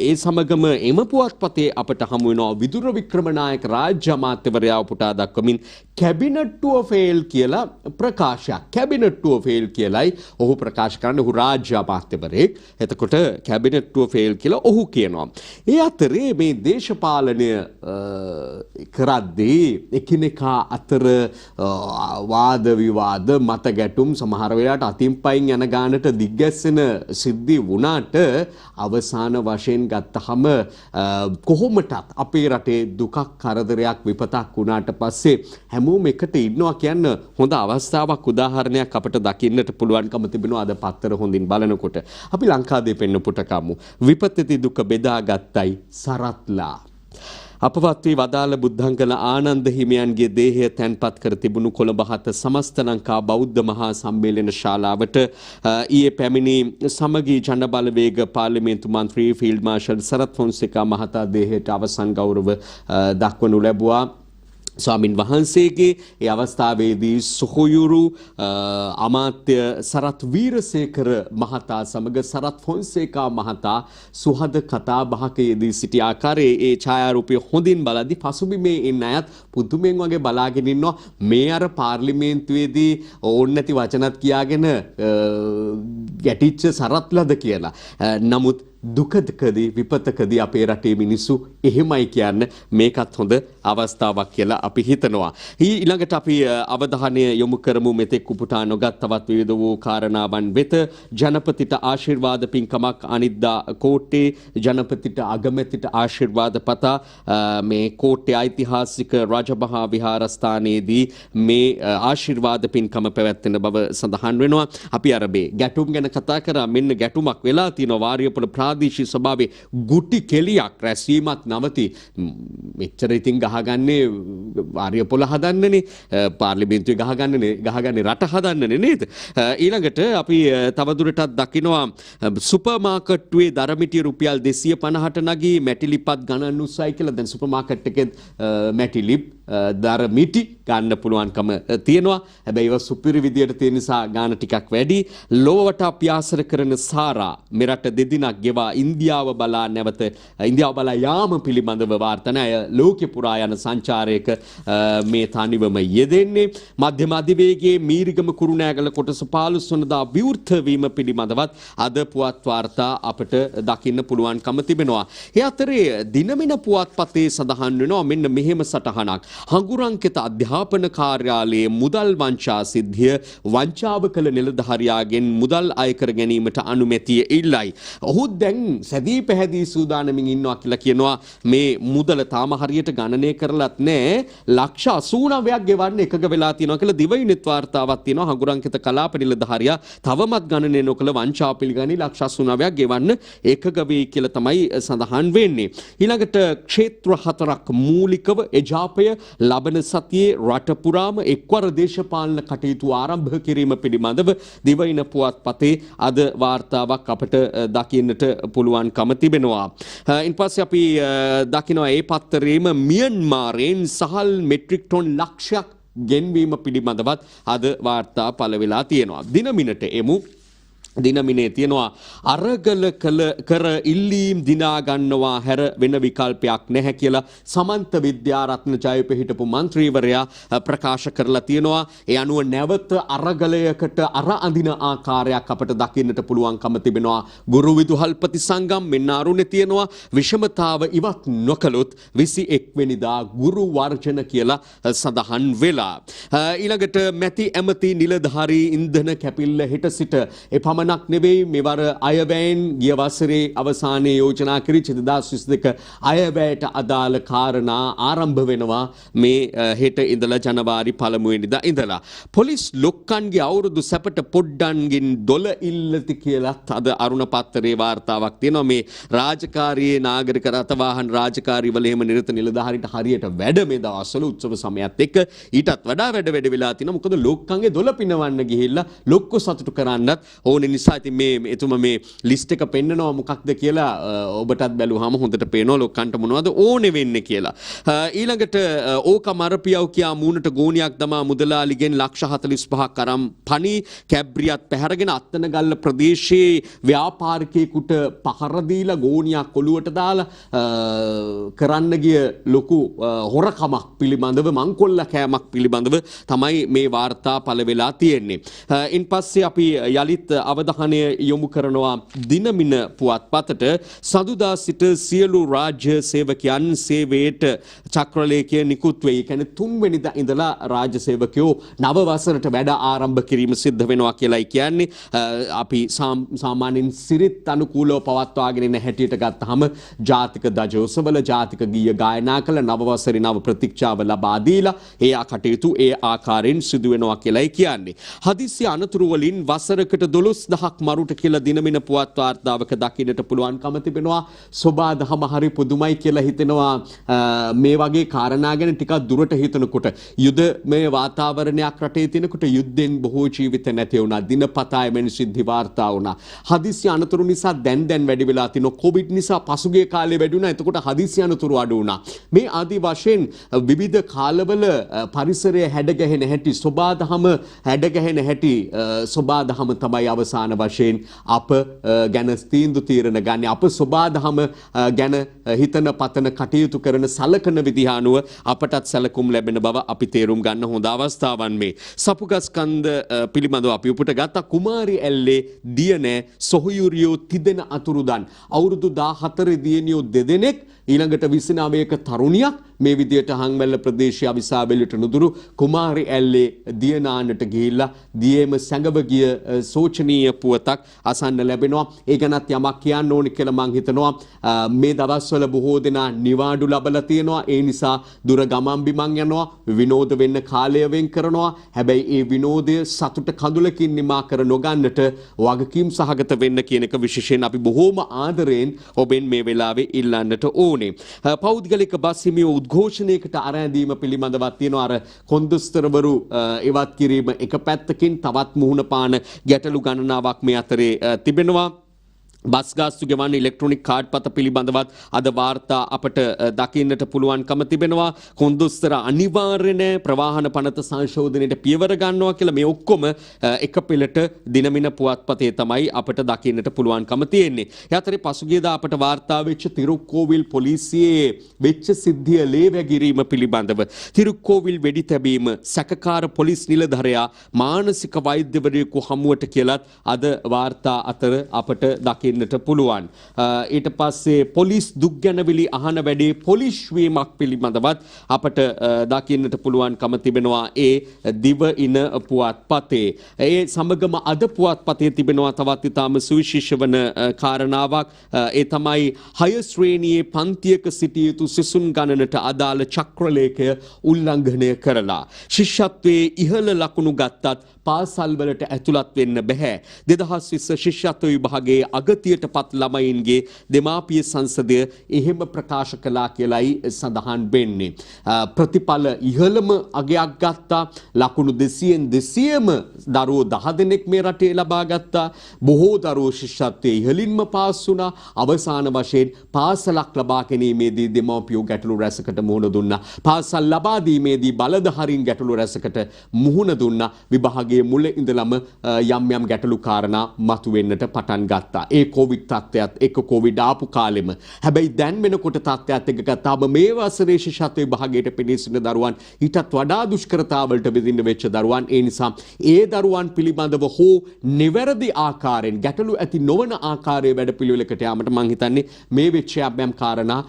ඒ සමගම එම පුවත්පතේ අපට හමු වෙනවා විදුර වික්‍රමනායක රාජ්‍ය අමාත්‍යවරයා උපුටා දක්වමින් කැබිනට්ටුව ෆේල් කියලා ප්‍රකාශයක්. කැබිනට්ටුව ෆේල් කියලයි ඔහු ප්‍රකාශ කරන්නේ. ඔහු රාජ්‍ය අමාත්‍යවරයෙක්. එතකොට කැබිනට්ටුව ෆේල් කියලා ඔහු කියනවා. ඒ අතරේ මේ දේශපාලනය කරද්දී එකිනෙකා අතර වාද විවාද මත ගැටුම් සමහර වෙලාවට අතින් පයින් යන ගානට දිග්ගැස්සෙන සිද්ධි වුණාට අවසාන වශයෙන් ගත්තහම කොහොමටත් අපේ රටේ දුකක් කරදරයක් විපතක් වුණාට පස්සේ හැමෝම එකට ඉන්නවා කියන්න හොඳ අවස්ථාවක් උදාහරණයක් අපට දකින්නට පුළුවන්කම තිබෙනවා අද පත්තර හොඳින් බලනකොට. අපි ලංකාදීප පෙන්න පුටකමු. විපතති දුක බෙදාගත්තයි සරත්ලා. අපවත් වී වදාළ බුද්ධංගල ආනන්ද හිමියන්ගේ දේහය තැන්පත් කර තිබුණු කොළඹ හත සමස්ත ලංකා බෞද්ධ මහා සම්මේලන ශාලාවට ඊයේ පැමිණි සමගී ජන බලවේග පාර්ලිමේන්තු මන්ත්‍රී ෆීල්ඩ් මාර්ෂල් සරත් ෆොන්සේකා මහතා දේහයට අවසන් ගෞරව දක්වනු ලැබුවා. ස්වාමින් වහන්සේගේ ඒ අවස්ථාවේදී සොහොයුරු අමාත්‍ය සරත් වීරසේකර මහතා සමග සරත් ෆොන්සේකා මහතා සුහද කතා බහක යෙදී සිටි ආකාරයේ ඒ ඡායාරූපය හොඳින් බලද්දී පසුබිමේ ඉන්න අයත් පුදුමෙන් වගේ බලාගෙන ඉන්නවා මේ අර පාර්ලිමේන්තුවේදී ඕන් නැති වචනත් කියාගෙන ගැටිච්ච සරත්ලද කියලා. නමුත් දුකදකදී විපතකදී අපේ රටේ මිනිස්සු එහෙමයි කියන්න මේකත් හොඳ අවස්ථාවක් කියලා අපි හිතනවා. ඊළඟට අපි අවධානය යොමු කරමු මෙතෙක් උපුටා නොගත් තවත් විවිධ වූ කාරණාවන් වෙත. ජනපතිට ආශිර්වාද පින්කමක් අනිද්දා කෝට්ටේ ජනපතිට අගමැතිට ආශිර්වාද පතා මේ කෝට්ටේ ඓතිහාසික රජමහා විහාරස්ථානයේදී මේ ආශිර්වාද පින්කම පැවැත්වෙන බව සඳහන් වෙනවා. අපි අර මේ ගැටුම් ගැන කතා කරා. මෙන්න ගැටුමක් වෙලා තියෙනවා වාරියපොළ ප්‍රාදේශීය සභාවේ ගුටි කෙලියක් රැස්වීමත් නවති. මෙච්චර ඉතින් ගහගන්නේ වාරියපොළ හදන්නනේ පාර්ලිමේන්තුවේ ගහගන්නේ රට හදන්නනේ නේද? ඊළඟට අපි තවදුරටත් දකිනවා සුපර් මාකට්ටුවේ දරමිටිය රුපියල් 250ට නගී මැටිලිපත් ගණන් උස්සයි කියලා. දැන් සුපර් මාකට් එකේ මැටිලිප් දරමිටි ගන්න පුළුවන්කම තියෙනවා. හැබැයි ඒවා සුපිරි විදියට තියෙන නිසා ගාන ටිකක් වැඩි. ලෝවට අප්‍යාසර කරන සාරා මෙරට දෙදිනක් ගෙවා ඉන්දියාව බලා නැවත ඉන්දියාව බලා යාම පිළිබඳව වාර්තන අය ලෝකෙ පුරා යන සංචාරයක මේ තනිවම යෙදෙන්නේ. මධ්‍යම අධිවේගයේ මීරිගම කුරුණෑගල කොටස 15 වනදා විවෘත වීම පිළිබඳවත් අද පුවත් වාර්තා අපට දකින්න පුළුවන්කම තිබෙනවා. ඒ අතරේ දිනමින පුවත්පතේ සඳහන් වෙනවා මෙන්න මෙහෙම සටහනක්. හඟුරංකිත අධ්‍යාපන කාර්යාලයේ මුදල් වංචා සිද්ධිය වංචාව කළ නිලධාරියාගෙන් මුදල් අය කර ගැනීමට අනුමැතිය ඉල්ලයි. ඔහු දැන් සැදී පැහැදී සූදානමින් ඉන්නවා කියලා කියනවා. මේ මුදල තාම හරියට ගණනය කරලත් නැහැ. ලක්ෂ 89ක් ගෙවන්න එකග වෙලා තියෙනවා කියලා දිවයිනෙත් වාර්තාවක් තියෙනවා. හඟුරංකිත කලාප නිලධාරියා තවමත් ගණනය නොකළ වංචා පිළිගනි ලක්ෂ 89ක් ගෙවන්න එකග වෙයි කියලා තමයි සඳහන් වෙන්නේ. ඊළඟට ක්ෂේත්‍ර 4ක් මූලිකව එජාපය ලබන සතියේ රට පුරාම එක්වර දේශපාලන කටයුතු ආරම්භ කිරීම පිළිබඳව දිවයින පුවත්පතේ අද වාර්තාවක් අපට දකින්නට පුළුවන්කම තිබෙනවා. ඉන්පස්සේ අපි දකිනවා ඒ පත්තරේම මියන්මාරයෙන් සහල් මෙට්‍රික් ටොන් ලක්ෂයක් ගෙන්වීම පිළිබඳවත් අද වාර්තා පළ වෙලා තියෙනවා. දිනමිනට එමු. දිනමිනේ තියෙනවා අරගල කර ඉල්ලීම් දිනා ගන්නවා හැර වෙන විකල්පයක් නැහැ කියලා සමන්ත විද්‍යාරත්න ජයපිහිටපු මන්ත්‍රීවරයා ප්‍රකාශ කරලා තියෙනවා. ඒ අනුව නැවත අරගලයකට අර අඳින ආකාරයක් අපට දකින්නට පුළුවන්කම තිබෙනවා. ගුරු විදුහල්පති සංගම් මෙන්න අරුණේ තියෙනවා විෂමතාව ඉවත් නොකළොත් 21 වෙනිදා ගුරු වර්ජන කියලා සඳහන් වෙලා. ඊළඟට මැති ඇමති නිලධාරී ඉන්ධන කැපිල්ල හෙට සිට එපම ක් නෙවෙයි මෙවර අයවැයෙන් ගිය වසරේ අවසානයේ යෝජනා කිරිච්ච 2022 අයවැයට අදාළ කාරණා ආරම්භ වෙනවා මේ හෙට ඉඳලා ජනවාරි 1 වෙනිදා ඉඳලා. පොලිස් ලොක්කන්ගේ අවුරුදු සැපට පොඩ්ඩන්ගෙන් දොල ඉල්ලති කියලාත් අද අරුණ පත්තරේ වාර්තාවක් තියෙනවා. මේ රාජකාරියේ නාගරික රථවාහන රාජකාරිවල එහෙම නිරත නිලධාරීන්ට හරියට වැඩ මේ දවස්වල උත්සව සමයත් එක්ක ඊටත් වඩා වැඩ වෙලා තිනවා. මොකද ලොක්කන්ගේ දොල පිනවන්න ගිහිල්ලා ලොක්කෝ සතුටු කරන්නත් ඕනේ නිසා ඉතින් මේ එතුමා මේ ලිස්ට් එක පෙන්නනවා මොකක්ද කියලා ඔබටත් බැලුවාම හොඳට පේනවා ලොක්කන්ට මොනවද ඕනේ වෙන්නේ කියලා. ඊළඟට ඕක මරපියව කියා මූණට ගෝණියක් දමා මුදලාලිගෙන් ලක්ෂ 45ක් අරන් පණි කැබ්රියත් පැහැරගෙන අත්තනගල්ල ප්‍රදේශයේ ව්‍යාපාරිකයෙකුට පහර දීලා ගෝණියක් ඔලුවට දාලා කරන්න ගිය ලොකු හොරකමක් පිළිබඳව මංකොල්ල කෑමක් පිළිබඳව තමයි මේ වාර්තා පළ වෙලා තියෙන්නේ. ඉන්පස්සේ අපි යලිත් අවධානය යොමු කරනවා දිනමින පුවත්පතට. සඳුදා සිට සියලු රාජ්‍ය සේවකයන් සේවයට චක්‍රලේඛය නිකුත් වෙයි. කියන්නේ 3 වෙනිදා ඉඳලා රාජ්‍ය සේවකයෝ නව වසරට වැඩ ආරම්භ කිරීම සිද්ධ වෙනවා කියලායි කියන්නේ. අපි සාමාන්‍යයෙන් සිරිත් අනුකූලව පවත්වාගෙන ඉන්න හැටියට ගත්තාම ජාතික දජෝසවල ජාතික ගීය ගායනා කළ නව වසරේ නව ප්‍රතික්ෂාව ලබා දීලා ඒ කටයුතු ඒ ආකාරයෙන් සිදු වෙනවා කියලායි කියන්නේ. හදිස්සි අනතුරු වලින් වසරකට 12 50,000ක් මරුට කියලා දිනමින පුවත් වාර්තාවක දකින්නට පුළුවන්කම තිබෙනවා. සෝබාදහම හරි පුදුමයි කියලා හිතෙනවා මේ වගේ කාරණා ගැන ටිකක් දුරට හිතනකොට. යුද්ධමය වාතාවරණයක් රටේ තියෙනකොට යුද්ධෙන් බොහෝ ජීවිත නැති වුණා. දිනපතා එමෙන් සිද්ධි වාර්තා වුණා. හදිසි අනතුරු නිසා දැන් වැඩි වෙලා තිනවා. කොවිඩ් නිසා පසුගිය කාලේ වැඩි වුණා. එතකොට හදිසි අනතුරු අඩු වුණා. මේ ආදි වශයෙන් විවිධ කාලවල පරිසරය හැඩගැහෙන හැටි, සෝබාදහම හැඩගැහෙන හැටි, සෝබාදහම තමයි අවසාන වශයෙන් අප ගැන තීරණ ගන්න. අප සෝබාදහම ගැන හිතන පතන කටයුතු කරන සලකන විදිහ අනුව අපටත් සැලකුම් ලැබෙන බව අපි තේරුම් ගන්න හොඳ අවස්ථාවන් මේ. සපුගස්කන්ධ පිළිබඳව අපි උපුට ගත්ත කුමාරි ඇල්ලේ දියනෑ සොහයුරියෝ තිදෙන අතුරුදන්. අවුරුදු 14 දියණියෝ දෙදෙනෙක් ඊළඟට 29ක තරුණියක් මේ විදියට හංවැල්ල ප්‍රදේශීය අවිසාවේලියට නුදුරු කුමාරි ඇල්ලේ දියනාන්නට ගිහිල්ලා දියේම සැඟව ගිය සෝචනීය පුවතක් අසන්න ලැබෙනවා. ඒ ගැනත් යමක් කියන්න ඕනි කියලා මම හිතනවා. මේ දවස්වල බොහෝ දෙනා නිවාඩු ලබලා තියෙනවා. ඒ නිසා දුර ගමන් බිමන් යනවා, විනෝද වෙන්න කාලය වෙන් කරනවා. හැබැයි ඒ විනෝදය සතුට කඳුලකින් නිමා කර නොගන්නට වගකීම් සහගත වෙන්න කියන එක විශේෂයෙන් අපි බොහෝම ආදරයෙන් ඔබෙන් මේ වෙලාවේ ඉල්ලන්නට ඕනේ. පෞද්ගලික බස් හිමියෝ උද්ඝෝෂණයකට අරැඳීම පිළිබඳවත් තියෙනවා. අර කොන්දොස්තරවරු ඉවත් කිරීම එක පැත්තකින්, තවත් මුහුණ පාන ගැටලු ගණනාවක් මේ අතරේ තිබෙනවා. බස් ගාස්තු ගෙවන්න ඉලෙක්ට්‍රොනික කාඩ් පත පිළිබඳවත් අද වාර්තා අපට දකින්නට පුළුවන්කම තිබෙනවා. කොන්දොස්තර අනිවාර්ය නැහැ ප්‍රවාහන පනත සංශෝධනයට පියවර ගන්නවා කියලා. මේ ඔක්කොම එක පෙළට දිනමින පුවත්පතේ තමයි අපට දකින්නට පුළුවන්කම තියෙන්නේ. ඒ අතරේ පසුගියදා අපට වාර්තා වෙච්ච තිරුක්කෝවිල් පොලිසියේ වෙච්ච සිද්ධිය ලේවැගිරීම පිළිබඳව, තිරුක්කෝවිල් වෙඩි තැබීම, සැකකාර පොලිස් නිලධරයා මානසික වෛද්‍යවරයෙකු හමුවට කියලත් අද වාර්තා අතර අපට දකින්න පුළුවන්. ඊට පස්සේ පොලිස් දුක් ගැනවිලි අහන වැඩේ පොලිස් වීමක් පිළිබඳවත් අපට දකින්නට පුළුවන්කම තිබෙනවා ඒ දිව ඉන පුවත්පතේ. ඒ සමගම අද පුවත්පතේ තිබෙනවා තවත් ඉතාම සුවිශේෂ වන කාරණාවක්. ඒ තමයි 6 ශ්‍රේණියේ පන්තියක සිටිය යුතු සිසුන් ගණනට අදාළ චක්‍රලේඛය උල්ලංඝනය කරලා ශිෂ්‍යත්වයේ ඉහළ ලකුණු ගත්තත් පාසල් වලට ඇතුළත් වෙන්න බෑ. 2020 ශිෂ්‍යත්ව විභාගයේ අගතියට පත් ළමයින්ගේ දෙමාපිය සංසදය එහෙම ප්‍රකාශ කළා කියලායි සඳහන් වෙන්නේ. ප්‍රතිඵල ඉහළම අගයක් ගත්තා. ලකුණු 200න් 200ම දරුවෝ 10 දෙනෙක් මේ රටේ ලබා ගත්තා. බොහෝ දරුවෝ ශිෂ්‍යත්වයේ ඉහළින්ම පාස් වුණා. අවසාන වශයෙන් පාසලක් ලබා ගැනීමේදී දෙමාපියෝ ගැටලු රැසකට මුහුණ දුන්නා. පාසල් ලබා දීමේදී බලධාරීන් ගැටලු රැසකට මුහුණ දුන්නා. විභාගයේ මුල ඉඳලම යම් ගැටලු කාරණා මතුවෙන්නට පටන් ගත්තා. ඒ කොවිඩ් තත්ත්වයත් එක්ක කොවිඩ් ආපු කාලෙම. හැබැයි දැන් වෙනකොට තත්ත්වයත් එක්ක ගත්තාම මේ වසරේ ශිෂ්‍යත්ව විභාගයට පෙනී සිටින දරුවන් ඊටත් වඩා දුෂ්කරතාවලට විඳින්න වෙච්ච දරුවන්. ඒ නිසා ඒ දරුවන් පිළිබඳව හෝ නිවැරදි ආකාරයෙන් ගැටලු ඇති නොවන ආකාරයේ වැඩපිළිවෙලකට යාමට මම හිතන්නේ මේ වෙච්ච යම් කාරණා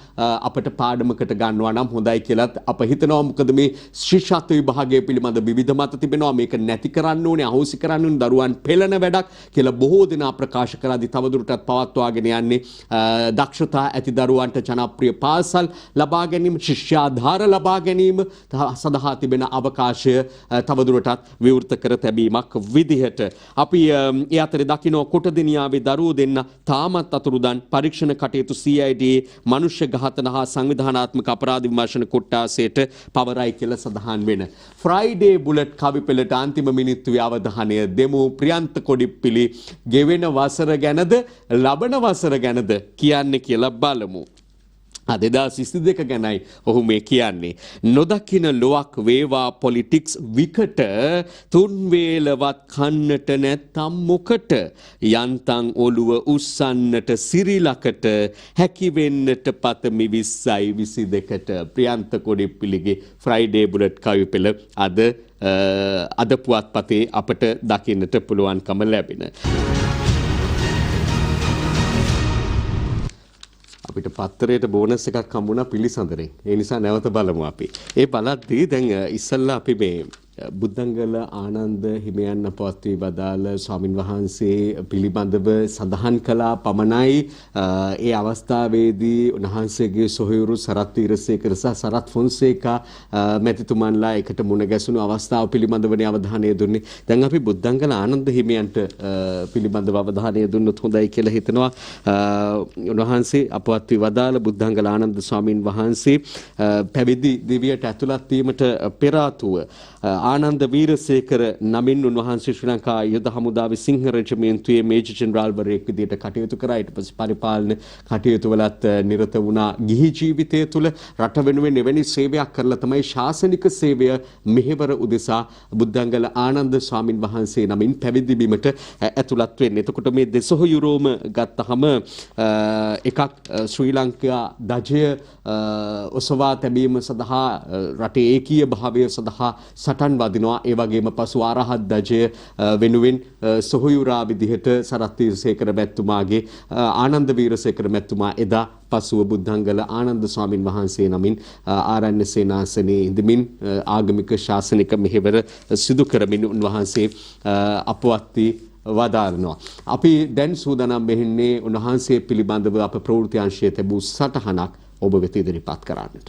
අපට පාඩමකට ගන්නවා නම් හොඳයි කියලාත් අප හිතනවා. මොකද මේ ශිෂ්‍යත්ව විභාගය පිළිබඳ විවිධ මත තිබෙනවා. මේක නැති කරන්න ඕනේ, අහෝසි කරන්න ඕනේ, දරුවන් පෙළන වැඩක් කියලා බොහෝ දෙනා ප්‍රකාශ කරද්දී තවදුරටත් පවත්වාගෙන යන්නේ දක්ෂතා ඇති දරුවන්ට ජනප්‍රිය පාසල් ලබා ගැනීම, ශිෂ්‍යාධාර ලබා ගැනීම සඳහා තිබෙන අවකාශය තවදුරටත් විවෘත කර තැබීමක් විදිහට අපි ඒ අතරේ දකින්න කොටදෙනියාවේ දරුවෝ දෙන්න තාමත් අතුරුදන්. පරීක්ෂණ කටයුතු CID මනුෂ්‍ය ඝාතන හා සංවිධානාත්මක අපරාධ විමර්ශන කොට්ටාසයට පවරයි කියලා සඳහන් වෙන ෆ්‍රයිඩේ බුලට් කවි පෙළට අන්තිම මිනිත්තුවේ අවධානය දෙමු. ප්‍රියන්ත කොඩිප්පිලි ගෙවෙන වසර ගැනද ලබන වසර ගැනද කියන්නේ කියලා බලමු. 2022 ගැනයි ඔහු මේ කියන්නේ. නොදකින ලොවක් වේවා පොලිටික්ස් විකට තුන් වේලවත් කන්නට නැත්තම් මොකට යන්තම් ඔළුව උස්සන්නට සිරිලකට හැකි වෙන්නට පතමි 20යි 22ට. ප්‍රියන්ත කොඩිප්පිලිගේ ෆ්‍රයිඩේ බුලට් කවි පෙළ අද පුවත්පතේ අපට දකින්නට පුළුවන්කම ලැබෙන. අපිට පත්තරයට බෝනස් එකක් හම්බුණා පිළිසඳරෙන්. ඒ නිසා නැවත බලමු අපි. ඒ බලද්දී දැන් ඉස්සල්ලා අපි මේ බුද්ධංගල ආනන්ද හිමියන් පවත්වී වදාළ ස්වාමින් වහන්සේ පිළිබඳව සඳහන් කළා පමණයි ඒ අවස්ථාවේදී උන්වහන්සේගේ සොහොයුරු සරත් වීරසේකර සහ සරත් ෆොන්සේකා මැතිතුමන්ලා එකට මුණ ගැසුණු අවස්ථාව පිළිබඳවනේ අවධානය දුන්නේ. දැන් අපි බුද්ධංගල ආනන්ද හිමියන්ට පිළිබඳව අවධානය දුන්නොත් හොඳයි කියලා හිතනවා. උන්වහන්සේ අපවත්වී වදාළ බුද්ධංගල ආනන්ද ස්වාමින් වහන්සේ පැවිදි දිවියට ඇතුළත් වීමට පෙර ආතුව ආනන්ද වීරසේකර නමින් උන්වහන්සේ ශ්‍රී ලංකා යුද හමුදාවේ සිංහ රෙජිමෙන්තුවේ මේජර් ජෙනරාල්වරයෙක් විදිහට කටයුතු කරා. ඊට පස්සේ පරිපාලන කටයුතු වලත් නිරත වුණා. ගිහි ජීවිතය තුළ රට වෙනුවෙන් එවැනි සේවයක් කරලා තමයි ශාසනික සේවය මෙහෙවර උදෙසා බුද්ධංගල ආනන්ද ස්වාමින් වහන්සේ නමින් පැවිදි බිමට ඇතුළත් වෙන්නේ. එතකොට මේ දෙසොහොයුරෝම ගත්තහම එකක් ශ්‍රී ලංකා ධජය ඔසවා තැබීම සඳහා රටේ ඒකීය භාවය සඳහා සටන් වදිනවා. ඒ වගේම පසු ආරහත් ධජය වෙනුවෙන් සොහොයුරා විදිහට සරත් වීරසේකර මැතිතුමාගේ ආනන්ද වීරසේකර මැතිතුමා එදා පසුව බුද්ධංගල ආනන්ද ස්වාමින් වහන්සේ නමින් ආරණ්‍ය සේනාසනයේ ඉඳමින් ආගමික ශාසනික මෙහෙවර සිදු කරමින් උන්වහන්සේ අපවත් වී වදාරනවා. අපි දැන් සූදානම් වෙන්නේ උන්වහන්සේ පිළිබඳව අප ප්‍රවෘත්ති අංශයේ තිබූ සටහනක් ඔබ වෙත ඉදිරිපත් කරන්නට.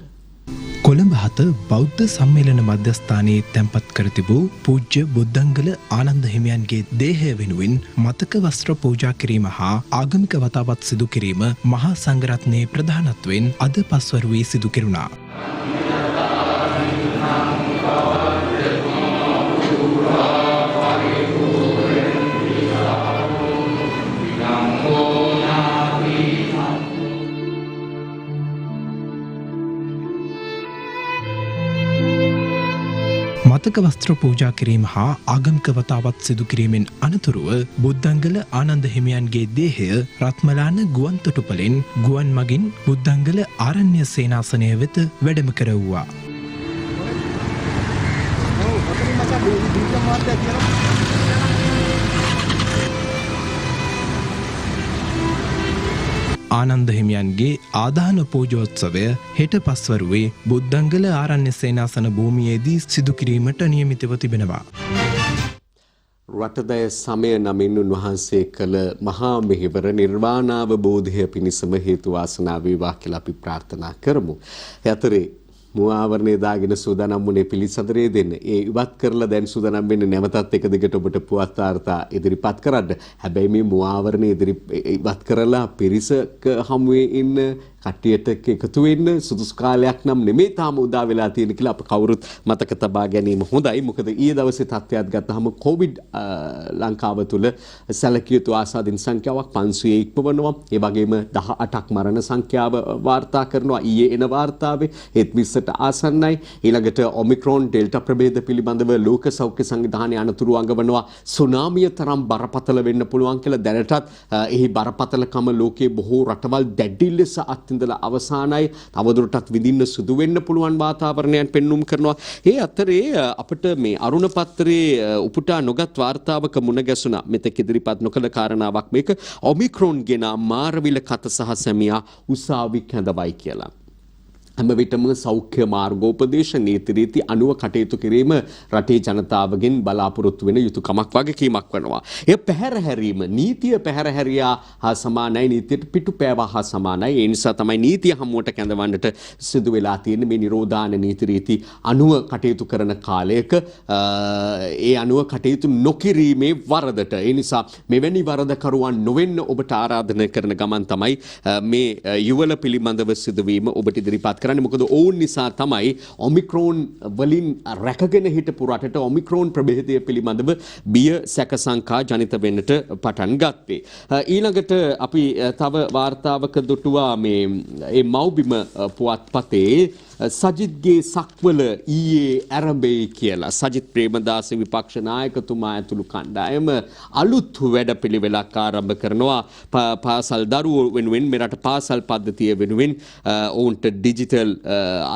කොළඹ 7 බෞද්ධ සම්මේලන මධ්‍යස්ථානයේ තැන්පත් කර තිබූ පූජ්‍ය බුද්ධංගල ආනන්ද හිමියන්ගේ දේහය වෙනුවෙන් මතක වස්ත්‍ර පූජා කිරීම හා ආගමික වතාවත් සිදු කිරීම මහා සංඝරත්නයේ ප්‍රධානත්වයෙන් අද පස්වරුවේ සිදු කෙරුණා. මතක වස්ත්‍ර පූජා කිරීම හා ආගමික වතාවත් සිදු කිරීමෙන් අනතුරුව බුද්ධංගල ආනන්ද හිමියන්ගේ දේහය රත්මලාන ගුවන් තොටුපළෙන් ගුවන් මගින් බුද්ධංගල ආරණ්‍ය සේනාසනය වෙත වැඩම කරවුවා. ආනන්ද හිමියන්ගේ ආදාන පූජෝත්සවය හෙට පස්වරුවේ බුද්ධංගල ආරණ්‍ය සේනාසන භූමියේදී සිදු කිරීමට නියමිතව තිබෙනවා. රටදය සමය නමින් උන්වහන්සේ කළ මහා මෙහෙවර නිර්වාණාවබෝධය පිණිසම හේතු වාසනා වේවා කියලා අපි ප්‍රාර්ථනා කරමු. අතරේ මුවාවරණය දාගෙන සූදානම් වුණේ පිළිසඳරේ දෙන්න. ඒ ඉවත් කරලා දැන් සූදානම් වෙන්නේ නැවතත් එක දිගට ඔබට පුවත් වාර්තා ඉදිරිපත් කරන්න. හැබැයි මේ මුවාවරණය ඉවත් කරලා පිරිසක හමුවේ ඉන්න කට්ටියට එකතු වෙන්න සුදුසු කාලයක් නම් නෙමෙයි තාම උදා වෙලා තියෙන කියලා අප කවුරුත් මතක තබා ගැනීම හොඳයි. මොකද ඊයේ දවසේ තත්ත්වයක් ගත්තාම කොවිඩ් ලංකාව තුල සැලකිය යුතු ආසාදින් සංඛ්‍යාවක් 500 ඉක්මවනවා. ඒ වගේම 18ක් මරණ සංඛ්‍යාව වාර්තා කරනවා. ඊයේ එන වාර්තාවේ ඒත් 20ට ආසන්නයි. ඊළඟට ඔමික්‍රෝන් ඩෙල්ටා ප්‍රභේද පිළිබඳව ලෝක සෞඛ්‍ය සංවිධානයේ අනතුරු අඟවනවා. සුනාමිය තරම් බරපතල වෙන්න පුළුවන් කියලා දැනටත් එහි බරපතලකම ලෝකයේ බොහෝ රටවල් දැඩි ලෙස ඉඳලා අවසానයි. තවදුරටත් විඳින්න සිදු වෙන්න පුළුවන් වාතාවරණයක් පෙන්눔 කරනවා. ඒ අතරේ අපිට මේ අරුණ පත්‍රයේ උපුටා නොගත් වාර්තාවක මුණ ගැසුණා. මෙතෙක් ඉදිරිපත් නොකළ කාරණාවක් මේක ඔමික්‍රෝන් ගෙන මාරවිල කත සහ සැමියා උසාවි කැඳවයි කියලා. හැම විටම සෞඛ්‍ය මාර්ගෝපදේශ නීති රීති අනුව කටයුතු කිරීම රටේ ජනතාවගෙන් බලාපොරොත්තු වෙන යුතුකමක් වගකීමක් වෙනවා. එය පැහැරහැරීම නීතිය පැහැරහැරියා හා සමානයි, නීතියට පිටුපෑවා හා සමානයි. ඒ නිසා තමයි නීතිය හමුවට කැඳවන්නට සිදු වෙලා තියෙන්නේ. මේ නිරෝධාන නීති රීති අනුව කටයුතු කරන කාලයක ඒ අනුව කටයුතු නොකිරීමේ වරදට. ඒ නිසා මෙවැනි වරදකරුවන් නොවෙන්න ඔබට ආරාධනා කරන ගමන් තමයි මේ යුවල පිළිබඳව සිදුවීම ඔබට ඉදිරිපත් මොකද ඔවුන් නිසා තමයි ඔමික්‍රෝන් වලින් රැකගෙන හිටපු රටට ඔමික්‍රෝන් ප්‍රභේදය පිළිබඳව බිය සැක සංකා ජනිත වෙන්නට පටන් ගත්තේ. ඊළඟට අපි තව වාර්තාවක දුටුවා මේ මව්බිම පුවත්පතේ සජිත්ගේ සක්වල ඊයේ ඇරඹෙයි කියලා. සජිත් ප්‍රේමදාස විපක්ෂ නායකතුමා ඇතුළු කණ්ඩායම අලුත් වැඩපිළිවෙලක් ආරම්භ කරනවා. පාසල් දරුවෝ වෙනුවෙන් මෙරට පාසල් පද්ධතිය වෙනුවෙන් ඔවුන්ට ඩිජිටල්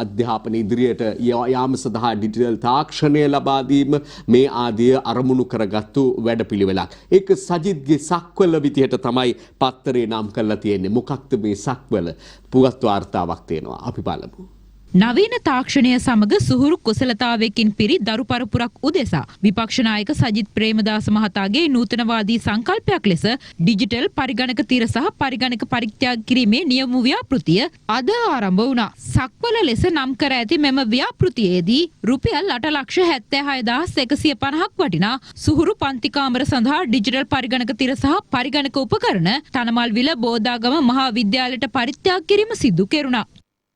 අධ්‍යාපන ඉදිරියට යාම සඳහා ඩිජිටල් තාක්ෂණය ලබා දීම මේ ආදිය අරමුණු කරගත්තු වැඩපිළිවෙලක්. ඒක සජිත්ගේ සක්වල විදිහට තමයි පත්තරේ නම් කරලා තියෙන්නේ. මොකක්ද මේ සක්වල? පුවත් වාර්තාවක් තියෙනවා. අපි බලමු. නවීන තාක්ෂණය සමග සුහුරු කුසලතාවයකින් පිරි දරු පරපුරක් උදෙසා විපක්ෂ නායක සජිත් ප්‍රේමදාස මහතාගේ නූතනවාදී සංකල්පයක් ලෙස ඩිජිටල් පරිගණක තිර සහ පරිගණක පරිත්‍යාග කිරීමේ නියම ව්‍යාපෘතිය අද ආරම්භ වුණා. සක්වල ලෙස නම් කර ඇති මෙම ව්‍යාපෘතියේදී රුපියල් 8,76,150ක් වටිනා සුහුරු පන්ති කාමර සඳහා ඩිජිටල් පරිගණක තිර සහ පරිගණක උපකරණ තනමල්විල බෝදාගම මහා විද්‍යාලයට පරිත්‍යාග කිරීම සිදු කෙරුණා.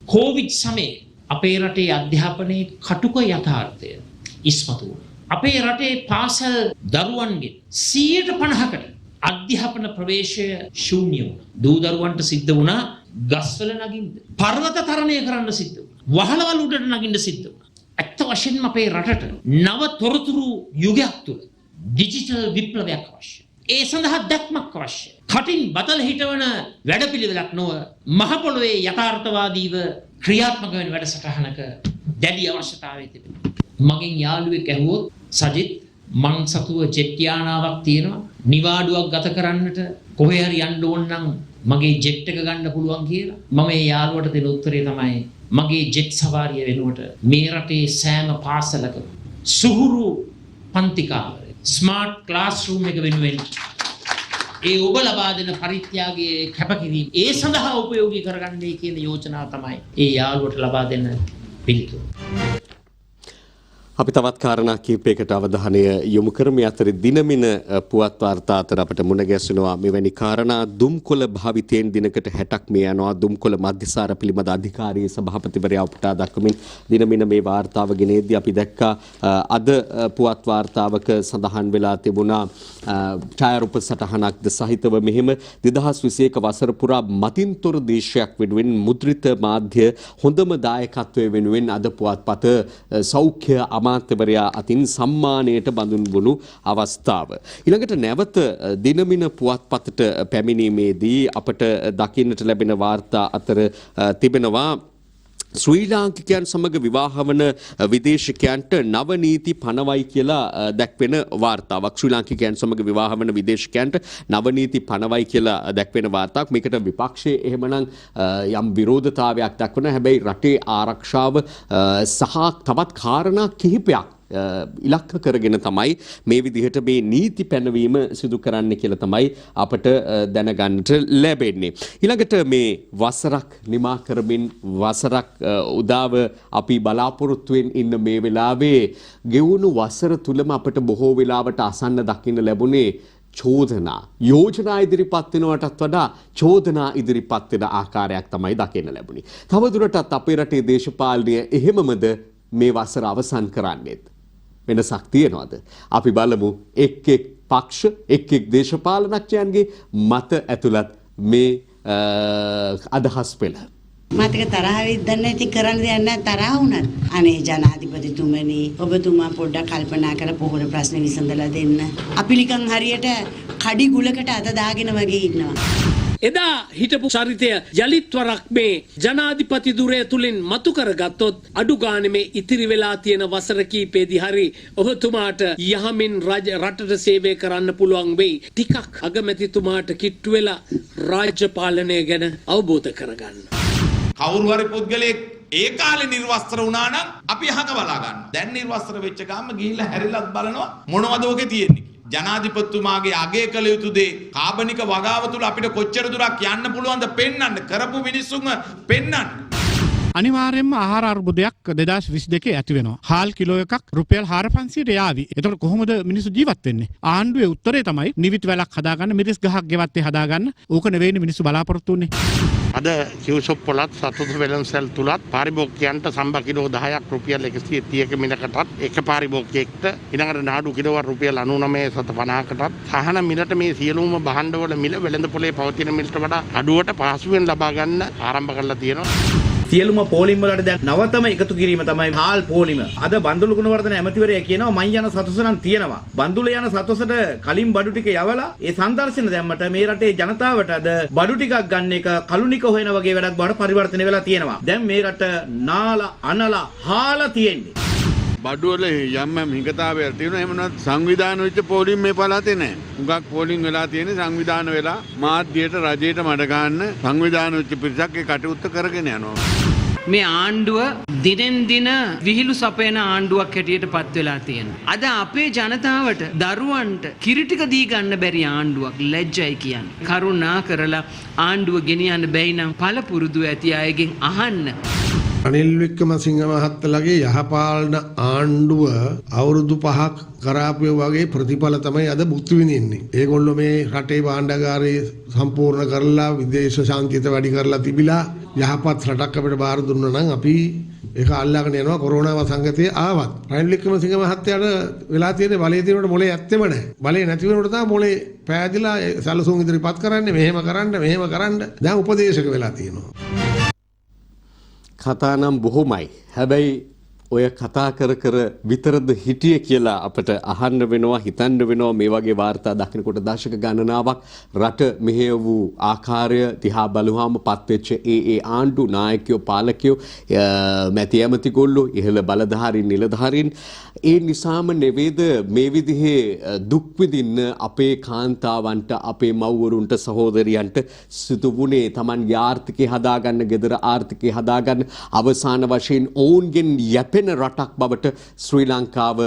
කොවිඩ් සමයේ අපේ රටේ අධ්‍යාපනයේ කටුක යථාර්ථය ඉස්මතු වුණා. අපේ රටේ පාසල් දරුවන්ගේ 50%කට අධ්‍යාපන ප්‍රවේශය ශූන්‍ය වුණා. දූ දරුවන්ට සිද්ධ වුණා ගස්වල නගින්න. පර්වත තරණය කරන්න සිද්ධ වුණා. වහලවල් උඩට නගින්න සිද්ධ වුණා. ඇත්ත වශයෙන්ම අපේ රටට නව තොරතුරු යුගයක් තුල ඩිජිටල් විප්ලවයක් අවශ්‍යයි. ඒ සඳහා දැක්මක් අවශ්‍යයි. කටින් බතල හිටවන වැඩපිළිවෙලක් නොව මහ පොළොවේ යථාර්ථවාදීව ක්‍රියාත්මක වෙන වැඩසටහනක දැඩි අවශ්‍යතාවය තිබෙනවා. මගෙන් යාළුවෙක් ඇහුවොත් සජිත් මං සතුව ජෙට් යානාවක් තියෙනවා නිවාඩුවක් ගත කරන්නට කොහේ හරි යන්න ඕන නම් මගේ ජෙට් එක ගන්න පුළුවන් කියලා. මම ඒ යාළුවට දෙන උත්තරේ තමයි මගේ ජෙට් සවාරිය වෙනුවට මේ රටේ සෑම පාසලකම සුහුරු පන්ති කාමරය ස්මාර්ට් ක්ලාස්රූම් එක වෙනුවෙන් ඒ ඔබ ලබා දෙන පරිත්‍යාගයේ කැපකිරීම ඒ සඳහා උපයෝගී කරගන්නයි කියන යෝජනාව තමයි ඒ යාළුවට ලබා දෙන්න පිළිතුර. අපි තවත් කාරණා කිහිපයකට අවධානය යොමු කරමු. අතර දිනමින පුවත් වාර්තා අතර අපට මුණ ගැසෙනවා මෙවැනි කාරණා. දුම්කොළ භාවිතයෙන් දිනකට 60ක් මේ යනවා. දුම්කොළ මධ්‍යසාර පිළිබඳ අධිකාරී සභාපතිවරයා උපුටා දක්වමින් දිනමින මේ වාර්තාව ගෙනේදී අපි දැක්කා අද පුවත් වාර්තාවක සඳහන් වෙලා තිබුණා ඡායාරූප සටහනක්ද සහිතව මෙහෙම 2021 වසර පුරා මතින්තොර දේශයක් වෙනුවෙන් මුද්‍රිත මාධ්‍ය හොඳම දායකත්වය වෙනුවෙන් අද පුවත්පත සෞඛ්‍ය අමාත්‍යවරයා අතින් සම්මානයට බඳුන් වුණු අවස්ථාව. ඊළඟට නැවත දිනමින පුවත්පතට පැමිණීමේදී අපට දකින්නට ලැබෙන වාර්තා අතර තිබෙනවා ශ්‍රී ලාංකිකයන් සමග විවාහ වන විදේශිකයන්ට නව නීති පනවයි කියලා දැක්වෙන වාර්තාවක්. ශ්‍රී ලාංකිකයන් සමග විවාහ වන විදේශිකයන්ට නව නීති පනවයි කියලා දැක්වෙන වාර්තාවක්. මේකට විපක්ෂයේ එහෙමනම් යම් විරෝධතාවයක් දක්වන හැබැයි රටේ ආරක්ෂාව සහ තවත් කාරණා කිහිපයක් ඉලක්ක කරගෙන තමයි මේ විදිහට මේ නීති පැනවීම සිදු කරන්න කියලා තමයි අපට දැනගන්නට ලැබෙන්නේ. ඊළඟට මේ වසරක් නිමා කරමින් වසරක් උදාව අපි බලාපොරොත්තුවෙන් ඉන්න මේ වෙලාවේ ගෙවුණු වසර තුලම අපට බොහෝ වෙලාවට අසන්න දකින්න ලැබුණේ චෝදනා යෝජනා ඉදිරිපත් වෙනවටත් වඩා චෝදනා ඉදිරිපත් වෙන ආකාරයක් තමයි දකින්න ලැබුණේ. තවදුරටත් අපේ රටේ දේශපාලනය එහෙමමද මේ වසර අවසන් කරන්නේත් වෙනසක් තියනවාද? අපි බලමු එක් එක් පක්ෂ එක් එක් දේශපාලනඥයන්ගේ මත ඇතුළත් මේ අදහස් පෙළ. මතක තරහ වෙද්දන්න ඇති කරන්න දෙයක් නැහැ තරහ වුණත්. අනේ ජනාධිපතිතුමනි ඔබතුමා පොඩ්ඩක් කල්පනා කරලා පොහොර ප්‍රශ්න විසඳලා දෙන්න. අපි නිකන් හරියට කඩි ගුලකට අත දාගෙන වගේ ඉන්නවා. එදා හිටපු චරිතය යලිත් වරක් මේ ජනාධිපති දුරය තුලින් මතු කරගත්තොත් අඩු ගානේ මේ ඉතිරි වෙලා තියෙන වසර කීපෙදී හරි ඔබතුමාට යහමින් රටට සේවය කරන්න පුළුවන් වෙයි. ටිකක් අගමැතිතුමාට කිට්ටු වෙලා රාජ්‍ය පාලනය ගැන අවබෝධ කරගන්න. කවුරු හරි පුද්ගලයෙක් ඒ කාලේ නිර්වස්ත්‍ර වුණා නම් අපි අහක බලා ගන්න. දැන් නිර්වස්ත්‍ර වෙච්ච ගාම ගිහිල්ලා හැරිලත් බලනවා මොනවද ඔකේ තියෙන්නේ. ජනාධිපතිතුමාගේ අගය කළ යුතු දේ කාබනික වගාව තුල අපිට කොච්චර දුරක් යන්න පුළුවන්ද පෙන්වන්න කරපු මිනිස්සුන්ව පෙන්වන්න. අනිවාර්යයෙන්ම ආහාර අර්බුදයක් 2022 ඇති වෙනවා. හාල් කිලෝ එකක් රුපියල් 400ට යාවි. එතකොට කොහොමද මිනිස්සු ජීවත් වෙන්නේ? ආණ්ඩුවේ උත්තරේ තමයි නිවිත් වැලක් හදාගන්න, මිරිස් ගහක් ගෙවත්තේ හදාගන්න. ඕක නෙවෙයි මිනිස්සු බලාපොරොත්තු වෙන්නේ. අද කිව්ෂොප් වලත් සතුටු වෙළඳසැල් තුලත් පාරිභෝගිකයන්ට සම්බ කිලෝ 10ක් රුපියල් 130ක මිලකටත් එක පාරිභෝගිකයෙක්ට ඊළඟට නාඩු කිලෝවක් රුපියල් 99.50කටත් සහන මිලට මේ සියලුම භාණ්ඩවල මිල වෙළඳ පොලේ පවතින මිලට වඩා අඩුවට පහසුවෙන් ලබා ගන්න ආරම්භ කරලා තියෙනවා. සියලුම පෝලිම් වලට දැන් නවතම එකතු කිරීම තමයි හාල් පෝලිම. අද බන්දුල ගුණවර්ධන ඇමතිවරයා කියනවා මං යන සතොස නම් තියෙනවා. බන්දුල යන සතොසට කලින් බඩු ටික යවලා ඒ සංදර්ශන දැම්මට මේ රටේ ජනතාවට අද බඩු ටිකක් ගන්න එක කලුනික හොයන වගේ වැඩක් බවට පරිවර්තනය වෙලා තියෙනවා. දැන් මේ රට නාලා අනලා හාලා තියෙන්නේ. බඩුවල යම් හිඟතාවයක් තියෙනවා. එහෙම නැත්නම් සංවිධාන වෙච්ච පෝලිම් මේ පළාතේ නැහැ. උගක් පෝලිම් වෙලා තියෙන්නේ සංවිධාන වෙලා මාධ්‍යයට රජයට මඩ ගන්න සංවිධාන වෙච්ච පිරිසක් ඒ කටයුත්ත කරගෙන යනවා. මේ ආණ්ඩුව දිනෙන් දින විහිළු සපයන ආණ්ඩුවක් හැටියට පත් වෙලා තියෙනවා. අද අපේ ජනතාවට දරුවන්ට කිරි ටික දී ගන්න බැරි ආණ්ඩුවක් ලැජ්ජයි කියන්නේ. කරුණා කරලා ආණ්ඩුව ගෙනියන්න බැයි නම් පළපුරුදු ඇති අයගෙන් අහන්න. රනිල් වික්‍රමසිංහ මහත්තයාගේ යහපාලන ආණ්ඩුව අවුරුදු 5ක් කරාපු වගේ ප්‍රතිඵල තමයි අද බුද්ධ විඳින්නේ. ඒගොල්ලෝ මේ රටේ භාණ්ඩාගාරය සම්පූර්ණ කරලා විදේශ ශාන්තියත වැඩි කරලා තිබිලා යහපත් රටක් අපිට බාර දුන්නා නම් අපි ඒක අල්ලාගෙන යනවා කොරෝනා වසංගතයේ ආවත්. රනිල් වික්‍රමසිංහ මහත්තයාට වෙලා තියෙන බලයේ තියෙනකොට මොලේ ඇත්තෙම නැහැ. බලේ නැති වෙනකොට තමයි මොලේ පෑදිලා සැලසුම් ඉදිරිපත් කරන්නේ මෙහෙම කරන්න දැන් උපදේශක වෙලා තියෙනවා. කතා නම් බොහොමයි. හැබැයි ඔය කතා කර විතරද හිටියේ කියලා අපට අහන්න වෙනවා, හිතන්න වෙනවා. මේ වගේ වාර්තා දකිනකොට දශක ගණනාවක් රට මෙහෙය වූ ආකාරය දිහා බලුවාම පත්වෙච්ච ඒ ආණ්ඩු නායකයෝ, පාලකයෝ, මැති ඇමතිගොල්ලෝ, ඉහළ බලධාරීන්, නිලධාරීන් ඒ නිසාම නෙවෙයිද මේ විදිහේ දුක් විඳින්න අපේ කාන්තාවන්ට, අපේ මව්වරුන්ට, සහෝදරියන්ට සිදු වුණේ. Tamanගේ ආර්ථිකය හදාගන්න, ගෙදර ආර්ථිකය හදාගන්න, අවසාන වශයෙන් ඔවුන්ගෙන් යැපෙන රටක් බවට ශ්‍රී ලංකාව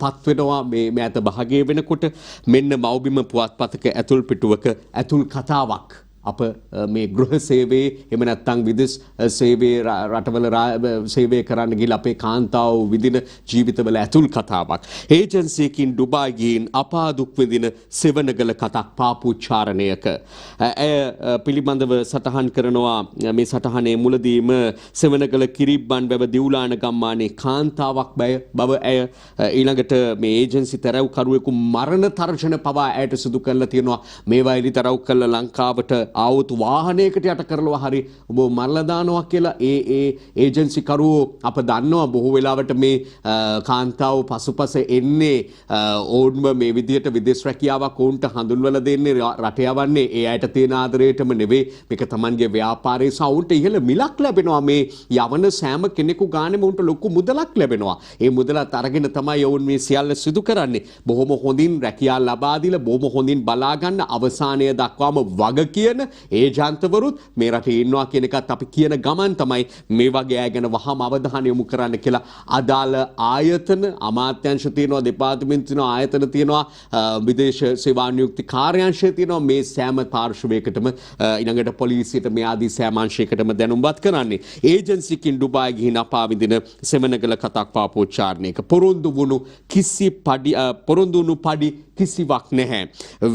පත් වෙනවා. මේ මෑත භාගයේ වෙනකොට මෙන්න මව්බිම පුවත්පතක ඇතුල් පිටුවක ඇතුල් කතාවක්. අප මේ ගෘහ සේවයේ එහෙම නැත්නම් විදේශ සේවයේ රටවල සේවය කරන්න ගිහලා අපේ කාන්තාව විඳින ජීවිතවල ඇතුල් කතාවක්. ඒජන්සියකින් ඩුබායි ගිහින් අපා දුක් විඳින සෙවණගල කතාවක් පාපුච්චාරණයක. ඇය පිළිබඳව සටහන් කරනවා. මේ සටහනේ මුලදීම සෙවණගල කිරිබ්බන් වැව දිවුලාන ගම්මානයේ කාන්තාවක් බව ඇය ඊළඟට මේ ඒජන්සි තරව්කරුවෙකු මරණ තර්ජන පවා ඇයට සිදු කරලා තියෙනවා. මේවා එලි තරව් කළ ලංකාවට ආවුත් වාහනයකට යට කරලා හරි ඔබ මරලා දානවා කියලා ඒ ඒජන්සි කරුවෝ අප දන්නවා. බොහෝ වෙලාවට මේ කාන්තාව පසුපස එන්නේ ඕන්ම මේ විදියට විදේශ රැකියාවක් ඔවුන්ට හඳුන්වලා දෙන්නේ රට යවන්නේ ඒ අයට තියෙන ආදරයටම නෙවෙයි. මේක Tamanගේ ව්‍යාපාරයේ සවුන්ට ඉහළ මිලක් ලැබෙනවා. මේ යවන සෑම කෙනෙකු ගානෙම උන්ට ලොකු මුදලක් ලැබෙනවා. ඒ මුදලත් අරගෙන තමයි ඔවුන් මේ සියල්ල සිදු කරන්නේ. බොහොම හොඳින් රැකියාව ලබා දීලා බොහොම හොඳින් බලා ගන්න අවසානය දක්වාම වග කියන ඒජන්තවරුත් මේ රටේ ඉන්නවා කියන එකත් අපි කියන ගමන් තමයි මේ වගේ අය ගැන වහම අවධානය යොමු කරන්න කියලා අදාළ ආයතන අමාත්‍යාංශ තියෙනවා, දෙපාර්තමේන්තු තියෙනවා, ආයතන තියෙනවා, විදේශ සේවා නියුක්ති කාර්යාංශය තියෙනවා. මේ සෑම පාර්ශවයකටම ඊළඟට පොලිසියට මේ ආදී සෑම අංශයකටම දැනුම්පත් කරන්නේ. ඒජන්සියකින් ඩුබායි ගිහින් අපා විඳින සෙවණගල කතාක් පාපෝච්චාරණයක පොරොන්දු වුණු පඩි කිසිවක් නැහැ.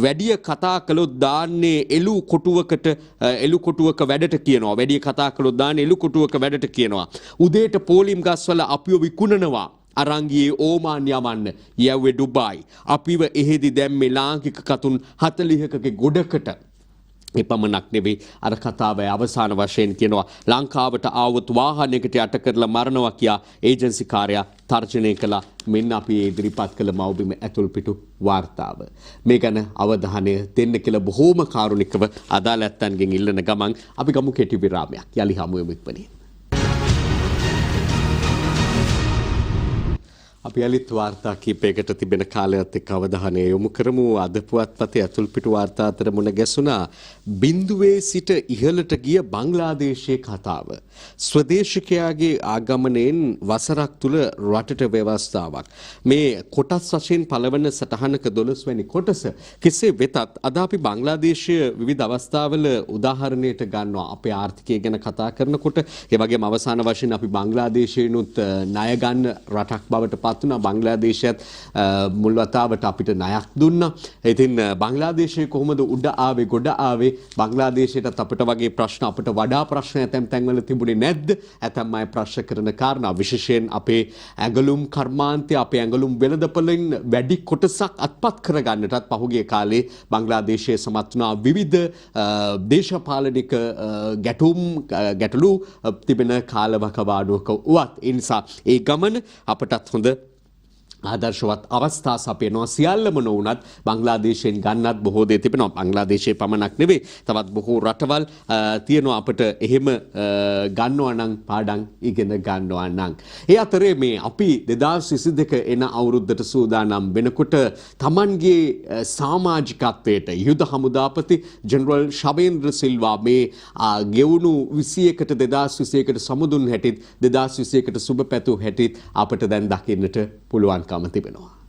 වැඩිය කතා කළොත් දාන්නේ එළු කොටුවක වැඩට කියනවා. වැඩිය කතා කළොත් දාන්නේ එළු කොටුවක වැඩට කියනවා. උදේට පෝලිම් ගස්වල අපිව විකුණනවා. අරංගියේ ඕමාන් යවන්න යැව්වේ ඩුබායි. අපිව එහෙදි දැම්මේ ලාංකික කතුන් 40කගේ ගොඩකට. එපමණක් නෙවෙයි අර කතාවේ අවසාන වශයෙන් කියනවා ලංකාවට ආවොත් වාහනයකට යට කරලා මරනවා කියා ඒජන්සි කාර්යය තර්ජනය කළා. මෙන්න අපි ඉදිරිපත් කළ මව්බිම ඇතුල් පිටු වාර්තාව. මේ ගැන අවධානය දෙන්න කියලා බොහෝම කාරුණිකව අදාළ ඇත්තන්ගෙන් ඉල්ලන ගමන් අපි ගමු කෙටි විරාමයක්. යලි හමුවෙමු ඉක්මනින්. අපි යලිත් වාර්තා කීපයකට තිබෙන කාලයත් එක්ක අවධානය යොමු කරමු. අද පුවත්පතේ ඇතුල් පිටු වාර්තා අතර මුණ ගැසුණා බිඳුවේ සිට ඉහළට ගිය බංග්ලාදේශයේ කතාව. ස්වදේශිකයාගේ ආගමනයෙන් වසරක් තුල රටට ව්‍යවස්ථාවක්. මේ කොටස් වශයෙන් පළවන සටහනක 12 වෙනි කොටස. කෙසේ වෙතත් අද අපි බංග්ලාදේශයේ විවිධ අවස්ථාවල උදාහරණයට ගන්නවා. අපේ ආර්ථිකය ගැන කතා කරනකොට ඒ වගේම අවසාන වශයෙන් අපි බංග්ලාදේශයෙන්ුත් ණය ගන්න රටක් බවට පත් වුණා. බංග්ලාදේශයත් මුල් වතාවට අපිට ණයක් දුන්නා. ඉතින් බංග්ලාදේශය කොහොමද උඩ ආවේ ගොඩ ආවේ? බංග්ලාදේශයටත් අපිට වගේ ප්‍රශ්න අපිට වඩා ප්‍රශ්න ඇතැම් තැන්වල තිබුණේ නැද්ද? ඇතැම් අය ප්‍රශ්න කරන කාරණා විශේෂයෙන් අපේ ඇඟලුම් කර්මාන්තය, අපේ ඇඟලුම් වෙළඳපොළින් වැඩි කොටසක් අත්පත් කරගන්නටත් පහුගිය කාලේ බංග්ලාදේශයේ සමත් වුණා විවිධ දේශපාලනික ගැටලු තිබෙන කාලවකවානුවක වුවත්. ඒ නිසා ඒ ගමන අපටත් හොඳ ආදර්ශවත් අවස්ථා සපයනවා සියල්ලම නොවුනත් බංග්ලාදේශයෙන් ගන්නත් බොහෝ දේ තිබෙනවා. බංග්ලාදේශයේ පමණක් නෙවෙයි තවත් බොහෝ රටවල් තියෙනවා අපිට එහෙම ගන්නවා නම් පාඩම් ඉගෙන ගන්නවා නම්. ඒ අතරේ මේ අපි 2022 එන අවුරුද්දට සූදානම් වෙනකොට Tamanගේ සමාජිකත්වයට යුද හමුදාපති ජෙනරල් ශවේන්ද්‍ර සිල්වා මේ ගෙවුණු 21ට 2021ට සමුදුන් හැටිත් 2021ට සුබ පැතු හැටිත් අපිට දැන් දකින්නට පුළුවන් තිබෙනවා.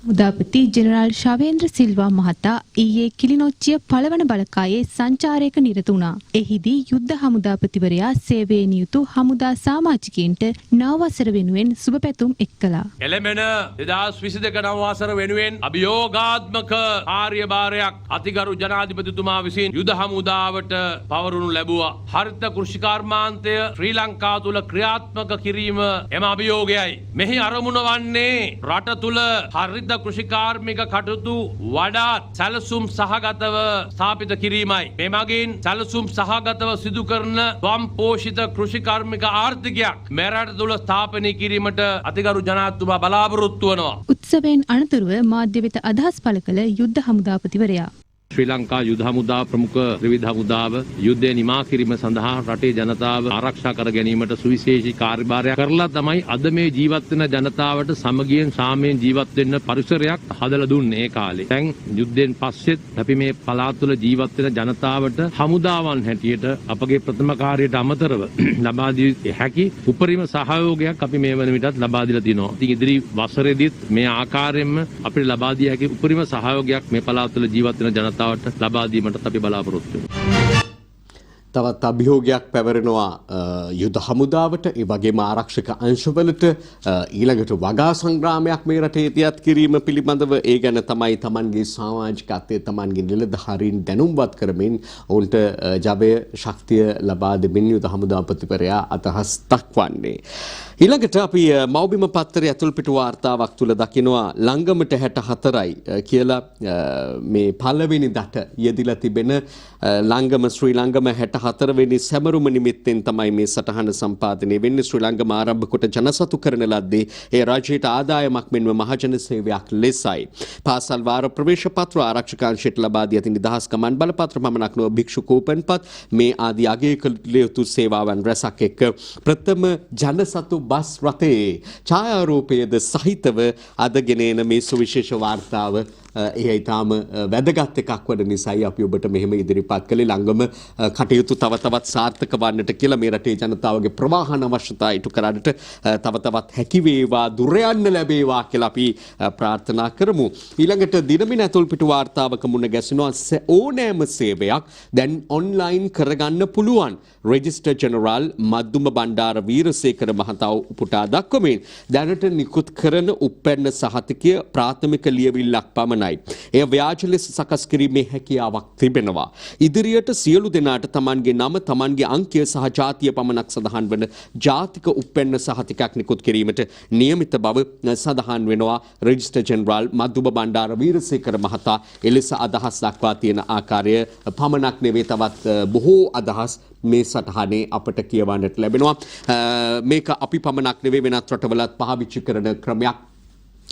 මුදාපති ජෙනරාල් ශවේන්ද්‍ර සිල්වා මහතා ඊයේ කිලිනොච්චිය පළවන බලකායේ සංචාරයක නිරත වුණා. එහිදී යුද්ධ හමුදාපතිවරයා සේවයේ නියුතු හමුදා සමාජිකයින්ට නව වසර වෙනුවෙන් සුබ පැතුම් එක් කළා. එළමෙන 2022 නව වසර වෙනුවෙන් අභියෝගාත්මක කාර්යභාරයක් අතිගරු ජනාධිපතිතුමා විසින් යුද හමුදාවට පවරනු ලැබුවා. හරිත කෘෂිකාර්මාන්තය ශ්‍රී ලංකාව තුළ ක්‍රියාත්මක කිරීම එම අභියෝගයයි. මෙහි අරමුණ වන්නේ රට තුළ හරිත කෘෂිකාර්මික කටයුතු වඩාත් සැලසුම් සහගතව ස්ථාපිත කිරීමයි. මේ මගින් සැලසුම් සහගතව සිදු කරන ස්වයං පෝෂිත කෘෂිකාර්මික ආර්ථිකයක් මෙරට තුළ ස්ථාපනය කිරීමට අතිගරු ජනාධිපතිතුමා බලාපොරොත්තු වෙනවා. උත්සවයෙන් අනතුරුව මාධ්‍ය වෙත අදහස් පළ කළ යුද්ධ හමුදාපතිවරයා ශ්‍රී ලංකා යුද හමුදා ප්‍රමුඛ ත්‍රිවිධ හමුදාව යුද්ධය නිමා කිරීම සඳහා රටේ ජනතාව ආරක්ෂා කර ගැනීමට සුවිශේෂී කාර්යභාරයක් කරලා තමයි අද මේ ජීවත් වෙන ජනතාවට සමගියෙන් සාමයෙන් ජීවත් වෙන්න පරිසරයක් හදලා දුන්නේ ඒ කාලේ. දැන් යුද්ධෙන් පස්සෙත් අපි මේ පළාත් තුළ ජීවත් වෙන ජනතාවට හමුදාවන් හැටියට අපගේ ප්‍රථම කාර්යයට අමතරව ලබා දී හැකි උපරිම සහයෝගයක් අපි මේ වන විටත් ලබා දීලා තිනවා. ඉතින් ඉදිරි වසරේදීත් මේ ආකාරයෙන්ම අපිට ලබා දිය හැකි උපරිම සහයෝගයක් මේ පළාත් තුළ ජීවත් වෙන ජනතාවට ලබා දීමට අපි බලාපොරොත්තු වෙනවා. තවත් අභියෝගයක් පැවරෙනවා යුද හමුදාවට ඒ වගේම ආරක්ෂක අංශවලට ඊළඟට වගා සංග්‍රාමයක් මේ රටේ තියත් කිරීම පිළිබඳව ඒ ගැන තමයි Tamanගේ සමාජිකත්වයේ Tamanගේ නිලධාරීන් දැනුම්වත් කරමින් ඔවුන්ට ජවය ශක්තිය ලබා දෙමින් යුද හමුදාපතිවරයා අදහස් දක්වන්නේ. ඊළඟට අපි මෞබිම පත්තරේ ඇතුල්පිටු වාර්තාවක් තුල දකිනවා ළංගමට 64යි කියලා මේ පළවෙනි දට යෙදිලා තිබෙන ළංගම ශ්‍රී ළංගම 64 වෙනි සැමරුම නිමිත්තෙන් තමයි මේ සටහන සම්පාදනය වෙන්නේ. ශ්‍රී ළංගම ආරම්භ කොට ජනසතු කරන ලද්දේ ඒ රාජ්‍යයට ආදායමක් මෙන්ම මහජන සේවයක් ලෙසයි. පාසල් වාර ප්‍රවේශ පත්‍ර ආරක්ෂකාංශයට ලබා දී ඇති නිදහස් කමන් බලපත්‍ර පමණක් නොව භික්ෂු කූපන්පත් මේ ආදී අගය කළ යුතු සේවාවන් රැසක් එක්ක ප්‍රථම ජනසතු බස් රථයේ ඡායාරූපයේද සහිතව අදගෙන එන මේ සුවිශේෂ වාර්තාව ඒ ඊටාම වැදගත් එකක් වන නිසායි අපි ඔබට මෙහෙම ඉදිරිපත් කළේ. ළඟම කටයුතු තව තවත් සාර්ථක වන්නට කියලා මේ රටේ ජනතාවගේ ප්‍රවාහන අවශ්‍යතා ඉටු කරන්නට තව තවත් හැකි වේවා දුර යන්න ලැබේවා කියලා අපි ප්‍රාර්ථනා කරමු. ඊළඟට දිනමින ඇතුල්පිටු වාර්තාවක මුණ ගැසෙනවා ඕනෑම සේවයක් දැන් ඔන්ලයින් කරගන්න පුළුවන්. රෙජිස්ටර් ජෙනරාල් මද්දුම බණ්ඩාර වීරසේකර මහතා උපුටා දක්වමින් දැනට නිකුත් කරන උප්පැන්න සහතිකය ප්‍රාථමික ලියවිල්ලක් පමණයි. එය ව්‍යාජ ලෙස සකස් කිරීමේ හැකියාවක් තිබෙනවා. ඉදිරියට සියලු දෙනාට Tamanගේ නම Tamanගේ අංකය සහ ජාතිය පමණක් සඳහන් වන ජාතික උප්පැන්න සහතිකයක් නිකුත් කිරීමට නියමිත බව සඳහන් වෙනවා. රෙජිස්ටර් ජෙනරාල් මද්දුම බණ්ඩාර වීරසේකර මහතා එලෙස අදහස් දක්වා තියෙන ආකාරය පමණක් නෙවෙයි තවත් බොහෝ අදහස් මේ සටහනේ අපට කියවන්නට ලැබෙනවා. මේක අපි පමණක් නෙවෙයි වෙනත් රටවලත් පාවිච්චි කරන ක්‍රමයක්.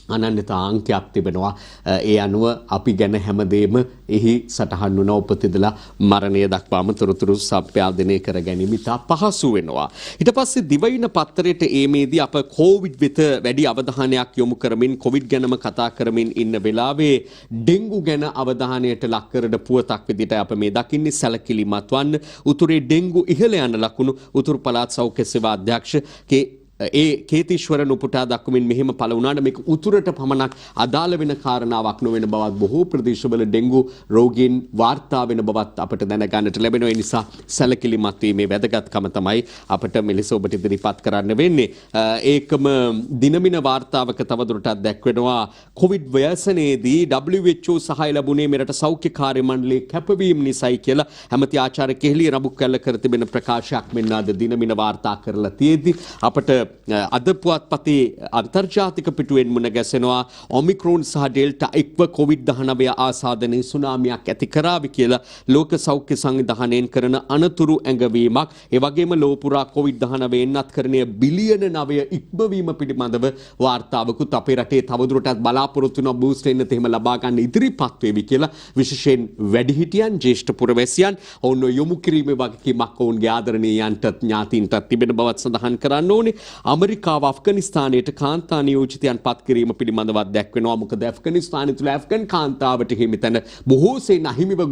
අනන්‍යතා අංකයක් තිබෙනවා. ඒ අනුව අපි ගැන හැමදේම එහි සටහන් වුණ උපතිදලා මරණය දක්වාම තොරතුරු සම්පාදනය කර ගැනීම ඉතා පහසු වෙනවා. ඊට පස්සේ දිවයින පත්තරයට ඒමේදී අප කොවිඩ් වෙත වැඩි අවධානයක් යොමු කරමින් කොවිඩ් ගැනම කතා කරමින් ඉන්න වෙලාවේ ඩෙන්ගු ගැන අවධානයට ලක් කරන පුවතක් විදිහට අප මේ දකින්නේ. සැලකිලිමත් වන්න උතුරේ ඩෙන්ගු ඉහළ යන ලකුණු උතුරු පළාත් සෞඛ්‍ය සේවා අධ්‍යක්ෂ ඒ කේතීශ්වරන් උපුටා දක්වමින් මෙහෙම පළ වුණාට මේක උතුරට පමණක් අදාළ වෙන කාරණාවක් නොවන බවත් බොහෝ ප්‍රදේශවල ඩෙන්ගු රෝගීන් වාර්තා වෙන බවත් අපට දැනගන්නට ලැබෙනවා. ඒ නිසා සැලකිලිමත් වීමේ වැදගත්කම තමයි අපට මෙලෙස ඔබට ඉදිරිපත් කරන්න වෙන්නේ. ඒකම දිනමින වාර්තාවක තවදුරටත් දැක්වෙනවා කොවිඩ් ව්‍යසනයේදී WHO සහාය ලැබුණේ මෙරට සෞඛ්‍ය කාර්ය මණ්ඩලයේ කැපවීම නිසායි කියලා ඇමති ආචාර්ය කෙහෙලිය රඹුක්කැල්ල කර තිබෙන ප්‍රකාශයක් මෙන්න අද දිනමින වාර්තා කරලා තියෙද්දි අපට අද පුවත්පතේ අන්තර්ජාතික පිටුවෙන් මුණ ගැසෙනවා ඔමික්‍රෝන් සහ ඩෙල්ටා එක්ව COVID-19 ආසාදනයේ සුනාමියක් ඇති කරાવી කියලා ලෝක සෞඛ්‍ය සංවිධානයෙන් කරන අනතුරු ඇඟවීමක්. ඒ වගේම ලෝක පුරා COVID-19 එන්නත්කරණය බිලියන 9 ඉක්මවීම පිළිබඳව වාර්තාවකුත් අපේ රටේ තවදුරටත් බලාපොරොත්තු වෙන බූස්ට් එන්නත් එහෙම ලබා ගන්න ඉදිරිපත් වෙවි කියලා විශේෂයෙන් වැඩිහිටියන් ජ්‍යෙෂ්ඨ පුරවැසියන් ඔවුන් යොමු කිරීමේ වගකීමක් ඔවුන්ගේ ආදරණීයන්ටත් ඥාතීන්ටත් තිබෙන බවත් සඳහන් කරන්න ඕනේ. ඇමරිකාව අෆ්ගනිස්තානයට කාන්තා නියෝජිතයන් පත් කිරීම පිළිබඳව දැක්වෙනවා. මොකද ඇෆ්ගනිස්තානය තුළ ඇෆ්ගන් කාන්තාවට හිමිතන බොහෝ සෙයින් අහිමිව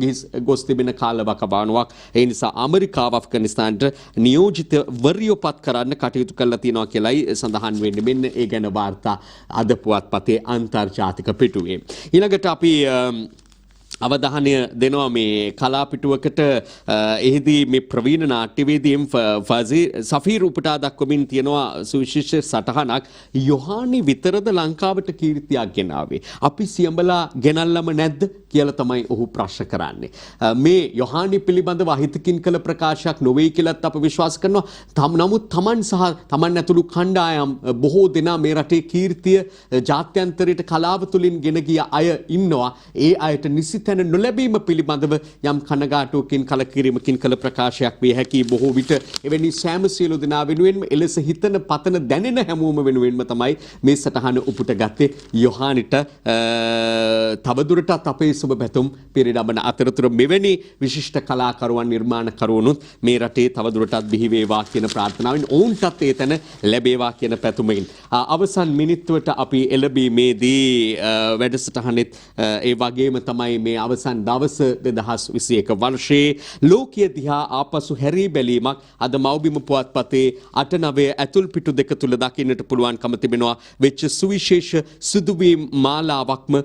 ගොස් තිබෙන කාලවකවානුවක්. ඒ නිසා ඇමරිකාව අෆ්ගනිස්තානට නියෝජිතවරියෝ පත් කරන්න කටයුතු කරලා තියෙනවා කියලායි සඳහන් වෙන්නේ. මෙන්න ඒ ගැන වාර්තා අද පුවත්පතේ අන්තර්ජාතික පිටුවේ. ඊළඟට අපි අවධානය දෙනවා මේ කලාපිටුවකට. එහිදී මේ ප්‍රවීණ නාට්‍යවේදීන් සෆීර් උපුටා දක්වමින් තියෙනවා සුවිශේෂ සටහනක්. යොහානි විතරද ලංකාවට කීර්තියක් ගෙනාවේ? අපි සියඹලා ගෙනල්ලම නැද්ද කියලා තමයි ඔහු ප්‍රශ්න කරන්නේ. මේ යොහානි පිළිබඳව අහිතකින් කළ ප්‍රකාශයක් නොවේ කියලාත් අප විශ්වාස කරනවා. නමුත් තමන් සහ තමන් ඇතුළු කණ්ඩායම් බොහෝ දෙනා මේ රටේ කීර්තිය ජාත්‍යන්තරයට කලාව තුළින් ගෙන ගිය අය ඉන්නවා. ඒ අයට නිසි තැන නොලැබීම පිළිබඳව යම් කනගාටුවකින් කලකිරීමකින් කළ ප්‍රකාශයක් විය හැකි. බොහෝ විට එවැනි සෑම සියලු දෙනා වෙනුවෙන්ම එලෙස හිතන පතන දැනෙන හැමෝම වෙනුවෙන්ම තමයි මේ සටහන උපුට ගත්තේ. යොහානිට තවදුරටත් අපේ සුබ පැතුම් පිරිනමන අතරතුර මෙවැනි විශිෂ්ට කලාකරුවන් නිර්මාණකරුවනුත් මේ රටේ තවදුරටත් බිහි වේවා කියන ප්‍රාර්ථනාවෙන් ඔවුන්ටත් ඒ තැන ලැබේවා කියන පැතුමෙන් අවසන් මිනිත්තුවට අපි එළඹීමේදී වැඩසටහනෙත් ඒ වගේම තමයි මේ අවසන් දවස 2021 වර්ෂයේ ලෝකීය දිහා ආපසු හැරී බැලීමක් අද මව්බිම පුවත්පතේ 8-9 ඇතුල් පිටු දෙක තුල දකින්නට පුළුවන්කම තිබෙනවා. වෙච්ච සුවිශේෂ සිදුවීම් මාලාවක්ම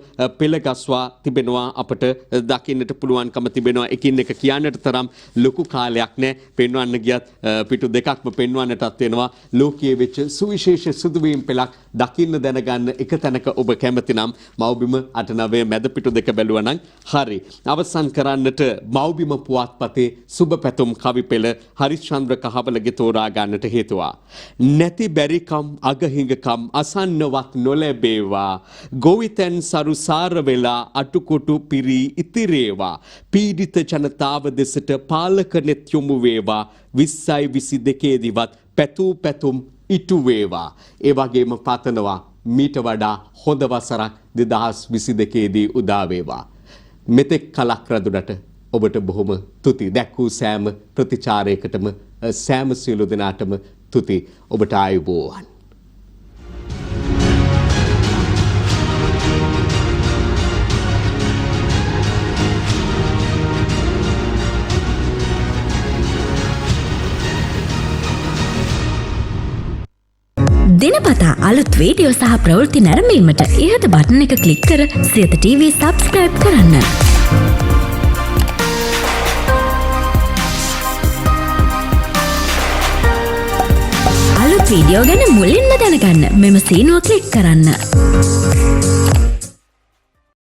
පෙළගස්වා තිබෙනවා. අපට දකින්නට පුළුවන්කම තිබෙනවා. එකින් එක කියන්නට තරම් ලොකු කාලයක් නැහැ. පෙන්වන්න ගියත් පිටු දෙකක්ම පෙන්වන්නටත් වෙනවා. ලෝකයේ වෙච්ච සුවිශේෂ සිදුවීම් පෙළක් දකින්න දැනගන්න එක තැනක ඔබ කැමති නම් මව්බිම 8-9 මැද පිටු දෙක බැලුවා නම් හරි. අවසන් කරන්නට මව්බිම පුවත්පතේ සුබ පැතුම් කවි පෙළ හරිශ්චන්ද්‍ර කහවලගේ තෝරා ගන්නට හේතුවා. නැති බැරිකම් අගහිඟකම් අසන්නවත් නොලැබේවා. ගොවිතැන් සරුසාර වෙලා අටුකොටු පිරී ඉතිරේවා. පීඩිත ජනතාව දෙසට පාලක නෙත් යොමු වේවා. 2022 දිවත් පැතූ පැතුම් ඉටු වේවා. ඒ වගේම පතනවා මීට වඩා හොඳ වසරක් 2022 දී උදා වේවා. මෙතෙක් කලක් රැඳුනට ඔබට බොහොම තුති. දැක්වූ සෑම ප්‍රතිචාරයකටම සෑම සියලු දෙනාටම තුති. ඔබට ආයුබෝවන්. දිනපතා අලුත් වීඩියෝ සහ ප්‍රවෘත්ති නැරඹීමට ඉහත බටන් එක ක්ලික් කර සියත TV සබ්ස්ක්‍රයිබ් කරන්න. අලුත් වීඩියෝ ගැන මුලින්ම දැනගන්න මෙම සීනුව ක්ලික් කරන්න.